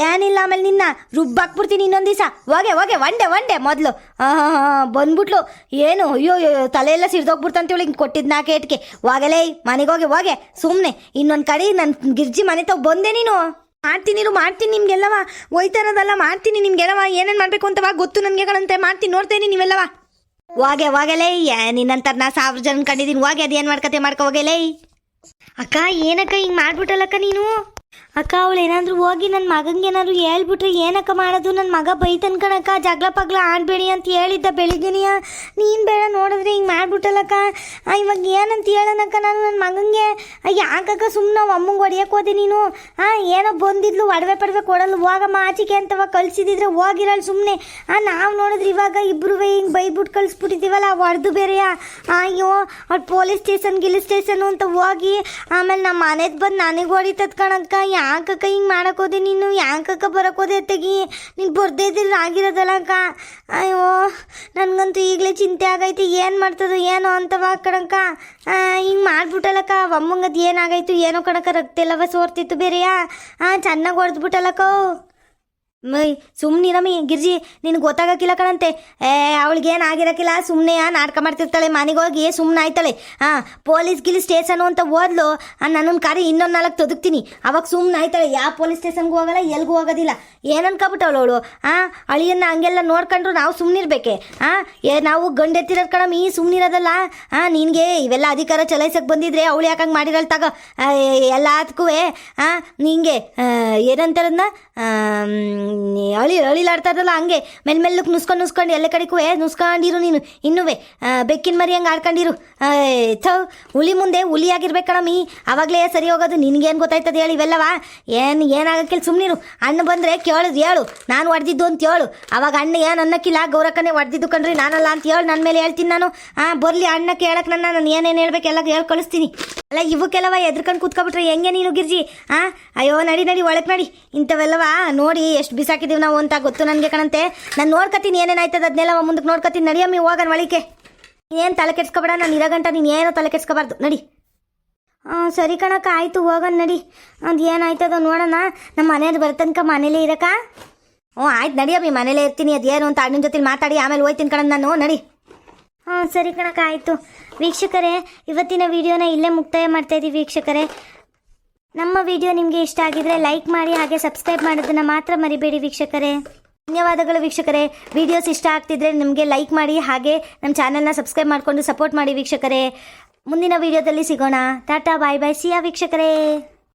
ಏನಿಲ್ಲ. ಆಮೇಲೆ ನಿನ್ನ ರುಬ್ಬಾಕ್ಬಿಡ್ತೀನಿ ಇನ್ನೊಂದು ದಿವಸ. ಹೋಗೆ ಒಂಡೆ ಮೊದಲು. ಬಂದ್ಬಿಟ್ಲು ಏನು? ಅಯ್ಯೋ ತಲೆಯೆಲ್ಲ ಸಿಡ್ದೋಗ್ಬಿಡ್ತಂತೇಳಿ ಹಿಂಗೆ ಕೊಟ್ಟಿದ್ದು ನಾಕೆ ಏಟ್ಗೆ. ಹೋಗಲೇ ಮನೆಗೆ ಹೋಗೆ ಸುಮ್ಮನೆ. ಇನ್ನೊಂದು ಕಡೆ ನನ್ನ ಗಿರ್ಜಿ ಮನೆ ತಾವು ಬಂದೆ ನೀನು. ಮಾಡ್ತೀನಿ ನಿಮ್ಗೆಲ್ಲವ. ಹೋಯ್ತಾ ಇರೋದಲ್ಲ, ಮಾಡ್ತೀನಿ ನಿಮ್ಗೆಲ್ಲವ. ಏನೇನು ಮಾಡಬೇಕು ಅಂತವ ಗೊತ್ತು ನನಗೆ ಕಣಂತೆ. ಮಾಡ್ತೀನಿ, ನೋಡ್ತೇನೆ ನೀವೆಲ್ಲವ. ಹೋಗಲೇ. ನಿನ್ನಂತರ ನಾ 1000 ಜನ ಕಂಡಿದ್ದೀನಿ. ಹೋಗಿ ಅದೇನು ಮಾಡ್ಕೊ ಹೋಗಲೇ. ಅಕ್ಕ ಏನಕ್ಕ ಹಿಂಗೆ ಮಾಡ್ಬಿಟ್ಟಲ್ಲಕ್ಕ ನೀನು? ಅಕ್ಕ ಅವಳು ಏನಾದರೂ ಹೋಗಿ ನನ್ನ ಮಗಂಗೆ ಏನಾದ್ರು ಹೇಳ್ಬಿಟ್ರೆ ಏನಕ್ಕ ಮಾಡೋದು? ನನ್ನ ಮಗ ಬೈತನ್ ಕಣಕ್ಕ. ಜಗಳ ಪಗ್ಲ ಆಡಬೇಡಿ ಅಂತ ಹೇಳಿದ್ದ ಬೆಳಿಗ್ಗೆನೆಯ. ನೀನು ಬೇಡ ನೋಡಿದ್ರೆ ಹಿಂಗೆ ಮಾಡ್ಬಿಟ್ಟಲ್ಲಕ್ಕ. ಇವಾಗ ಏನಂತ ಹೇಳೋಣಕ್ಕ ನಾನು ನನ್ನ ಮಗಂಗೆ? ಯಾಕಕ್ಕ ಸುಮ್ಮನೆ ಅಮ್ಮಂಗೆ ಹೊಡಿಯಕ್ಕೆ ಹೋದೆ ನೀನು? ಏನೋ ಬಂದಿದ್ಲು, ಒಡವೆ ಪಡವೆ ಕೊಡಲು ಹೋಗಮ್ಮ ಆಚಿಕೆ ಅಂತವ ಕಳಿಸಿದ್ರೆ ಹೋಗಿರಲ್ಲ ಸುಮ್ಮನೆ. ನಾವು ನೋಡಿದ್ರೆ ಇವಾಗ ಇಬ್ಬರು ಹಿಂಗೆ ಬೈದ್ಬಿಟ್ಟು ಕಳಿಸ್ಬಿಟ್ಟಿದ್ದೀವಲ್ಲ, ಹೊಡೆದು ಬೇರೆಯಾ? ಅಯ್ಯೋ ಅವ್ರು ಪೊಲೀಸ್ ಸ್ಟೇಷನ್ನು ಅಂತ ಹೋಗಿ ಆಮೇಲೆ ನಮ್ಮ ಮನೆದು ಬಂದು ನನಗೆ ಹೊಡಿತದ ಕಣಕ್ಕ. ಯಾಕಕ್ಕ ಹಿಂಗೆ ಮಾಡಕ್ಕೋದೆ ನೀನು? ಯಾಕಕ್ಕ ಬರೋಕೋದೆ ತೆಗಿ? ನೀನು ಬರ್ದೇ ಇದ್ದಿಲ್ಲ ಆಗಿರೋದಲ್ಲ ಅಕ್ಕ. ಅಯ್ಯೋ ನನಗಂತೂ ಈಗಲೇ ಚಿಂತೆ ಆಗೈತಿ. ಏನು ಮಾಡ್ತದೋ ಏನೋ ಅಂತವ ಕಣಕ್ಕ. ಹಿಂಗೆ ಮಾಡ್ಬಿಟ್ಟಲ್ಲಕ್ಕ. ಅಮ್ಮಂಗದು ಏನಾಗೈತು ಏನೋ ಕಣಕ್ಕ. ರಕ್ತ ಎಲ್ಲವ ಸೋರ್ತಿತ್ತು ಬೇರೆಯಾ? ಚೆನ್ನಾಗಿ ಹೊಡೆದ್ಬಿಟ್ಟಲ್ಲಕ್ಕ. ಮೈ ಸುಮ್ಮನಿರಮ್ಮಿ ಗಿರ್ಜಿ ನಿನಗೆ ಗೊತ್ತಾಗಕ್ಕಿಲ್ಲ ಕಣಂತೆ. ಅವಳಿಗೇನು ಆಗಿರಕ್ಕಿಲ್ಲ, ಸುಮ್ಮನೆ ನಾಟಕ ಮಾಡ್ತಿರ್ತಾಳೆ, ಮನೆಗೆ ಹೋಗಿ ಸುಮ್ಮನೆ ಆಯ್ತಾಳೆ. ಪೊಲೀಸ್ ಸ್ಟೇಷನು ಅಂತ ಓದ್ಲು, ನನ್ನನ್ನು ಕರಿ ಇನ್ನೊಂದು 4 ತೊದಕ್ತೀನಿ, ಅವಾಗ ಸುಮ್ಮನೆ ಆಯ್ತಾಳೆ. ಯಾವ ಪೊಲೀಸ್ ಸ್ಟೇಷನ್ಗೂ ಹೋಗಲ್ಲ, ಎಲ್ಗೂ ಹೋಗೋದಿಲ್ಲ. ಏನು ಅನ್ಕೊಬಿಟ್ಟವಳು ಅವಳು? ಅಳಿಯನ್ನ ಹಂಗೆಲ್ಲ ನೋಡ್ಕೊಂಡ್ರು ನಾವು ಸುಮ್ಮನಿರ್ಬೇಕೆ? ನಾವು ಗಂಡೆತ್ತಿರೋದು ಕಣಮ್ಮಿ, ಸುಮ್ಮನಿರೋದಲ್ಲ. ನಿನಗೆ ಇವೆಲ್ಲ ಅಧಿಕಾರ ಚಲಾಯಿಸಕ್ಕೆ ಬಂದಿದ್ರೆ ಅವಳು ಯಾಕಂಗೆ ಮಾಡಿರಲ್ ತಗೋ ಎಲ್ಲದಕ್ಕೂ. ನಿಂಗೆ ಏನಂತಾರದನ್ನ ಅಳಿಲಾಡ್ತಾ ಇದ್ದಲ್ಲ ಹಂಗೆ ಮೆಲ್ಲಕ್ಕೆ ನುಸ್ಕೊಂಡು ಎಲ್ಲ ಕಡೆಗೂ ನುಸ್ಕೊಂಡಿರು ನೀನು. ಇನ್ನೂ ಬೆಕ್ಕಿನ ಮರಿ ಹಂಗೆ ಆಡ್ಕೊಂಡಿರು. ಹುಲಿ ಮುಂದೆ ಹುಲಿ ಆಗಿರ್ಬೇಕು ಕಣಮ್ಮಿ, ಅವಾಗಲೇ ಸರಿ ಹೋಗೋದು. ನಿನ್ಗೇನು ಗೊತ್ತಾಯ್ತದೆ ಹೇಳಿ ಇವೆಲ್ಲವಾ? ಏನಾಗಕ್ಕಿಲ್ಲ, ಸುಮ್ಮನಿರು. ಅಣ್ಣ ಬಂದರೆ ಕೇಳೋದು ಹೇಳು, ನಾನು ಹೊಡೆದಿದ್ದು ಅಂತ ಹೇಳು. ಅವಾಗ ಅಣ್ಣ ಏನು ಅನ್ನಕ್ಕಿಲ್ಲ, ಗೌರಕ್ಕನೇ ಹೊಡೆದಿದ್ದು ಕಣ್ರಿ, ನಾನಲ್ಲ ಅಂತ ಹೇಳು. ನನ್ನ ಮೇಲೆ ಹೇಳ್ತೀನಿ ನಾನು. ಬರಲಿ ಅಣ್ಣ ಕೇಳಕ್ಕೆ ನಾನು ಏನೇನು ಹೇಳ್ಬೇಕು ಎಲ್ಲ ಹೇಳಿ ಕಳಿಸ್ತೀನಿ. ಅಲ್ಲ ಇವಕ್ಕೆಲ್ಲವ ಎದ್ರಕೊಂಡು ಕೂತ್ಕೊಬಿಟ್ರೆ ಹೆಂಗೆ ನೀನು ಗಿರ್ಜಿ? ಅಯ್ಯೋ ನಡಿ ಒಳಗೆ ನಡಿ. ಇಂಥವೆಲ್ಲವ ನೋಡಿ ಎಷ್ಟು ಬಿಸಾಕಿದ್ದೀವಿ ನಾವು ಅಂತ ಗೊತ್ತು ನನಗೆ ಕಣಂತೆ. ನಾನು ನೋಡ್ಕೊತೀನಿ ಏನೇನಾಯ್ತದ ಅದನ್ನೆಲ್ಲ ಮುಂದಕ್ಕೆ ನೋಡ್ಕೊತೀನಿ. ನಡಿಯಮ್ಮಿ ಹೋಗೋಣ ಒಳಿಕೆ. ಏನು ತಲೆ ಕೆಡ್ಸ್ಕೊಬೇಡ, ನಾನು ಇರೋಗಂಟ ನೀನು ಏನೋ ತಲೆ ಕೆಡ್ಸ್ಕೊಬಾರ್ದು. ನಡಿ. ಸರಿ ಕಣಕ್ಕ, ಆಯಿತು ಹೋಗೋಣ ನಡಿ. ಅದು ಏನಾಯ್ತದೋ ನೋಡೋಣ. ನಮ್ಮ ಮನೆಯವ್ರು ಬರ್ತನಕ ಮನೇಲೇ ಇರಕ್ಕ. ಆಯ್ತು ನಡಿಯಮ್ಮಿ, ಮನೇಲೇ ಇರ್ತೀನಿ. ಅದೇನು ಅಂತ ಅಣ್ಣನ ಜೊತೆ ಮಾತಾಡಿ ಆಮೇಲೆ ಹೋಯ್ತೀನಿ ಕಣ ನಾನು. ನಡಿ. ಸರಿ ಕಣಕ್ಕ, ಆಯಿತು. ವೀಕ್ಷಕರೇ, ಇವತ್ತಿನ ವಿಡಿಯೋನ ಇಲ್ಲೇ ಮುಕ್ತಾಯ ಮಾಡ್ತಾಯಿದ್ದೀವಿ ವೀಕ್ಷಕರೇ. ನಮ್ಮ ವಿಡಿಯೋ ನಿಮಗೆ ಇಷ್ಟ ಆಗಿದ್ರೆ ಲೈಕ್ ಮಾಡಿ, ಹಾಗೆ ಸಬ್ಸ್ಕ್ರೈಬ್ ಮಾಡೋದನ್ನು ಮಾತ್ರ ಮರಿಬೇಡಿ ವೀಕ್ಷಕರೇ. ಧನ್ಯವಾದಗಳು ವೀಕ್ಷಕರೇ. ವಿಡಿಯೋಸ್ ಇಷ್ಟ ಆಗ್ತಿದ್ರೆ ನಿಮಗೆ ಲೈಕ್ ಮಾಡಿ, ಹಾಗೆ ನಮ್ಮ ಚಾನೆಲ್ನ ಸಬ್ಸ್ಕ್ರೈಬ್ ಮಾಡಿಕೊಂಡು ಸಪೋರ್ಟ್ ಮಾಡಿ ವೀಕ್ಷಕರೇ. ಮುಂದಿನ ವಿಡಿಯೋದಲ್ಲಿ ಸಿಗೋಣ. ಟಾಟಾ ಬಾಯ್ ಬಾಯ್, ಸಿಯಾ ವೀಕ್ಷಕರೇ.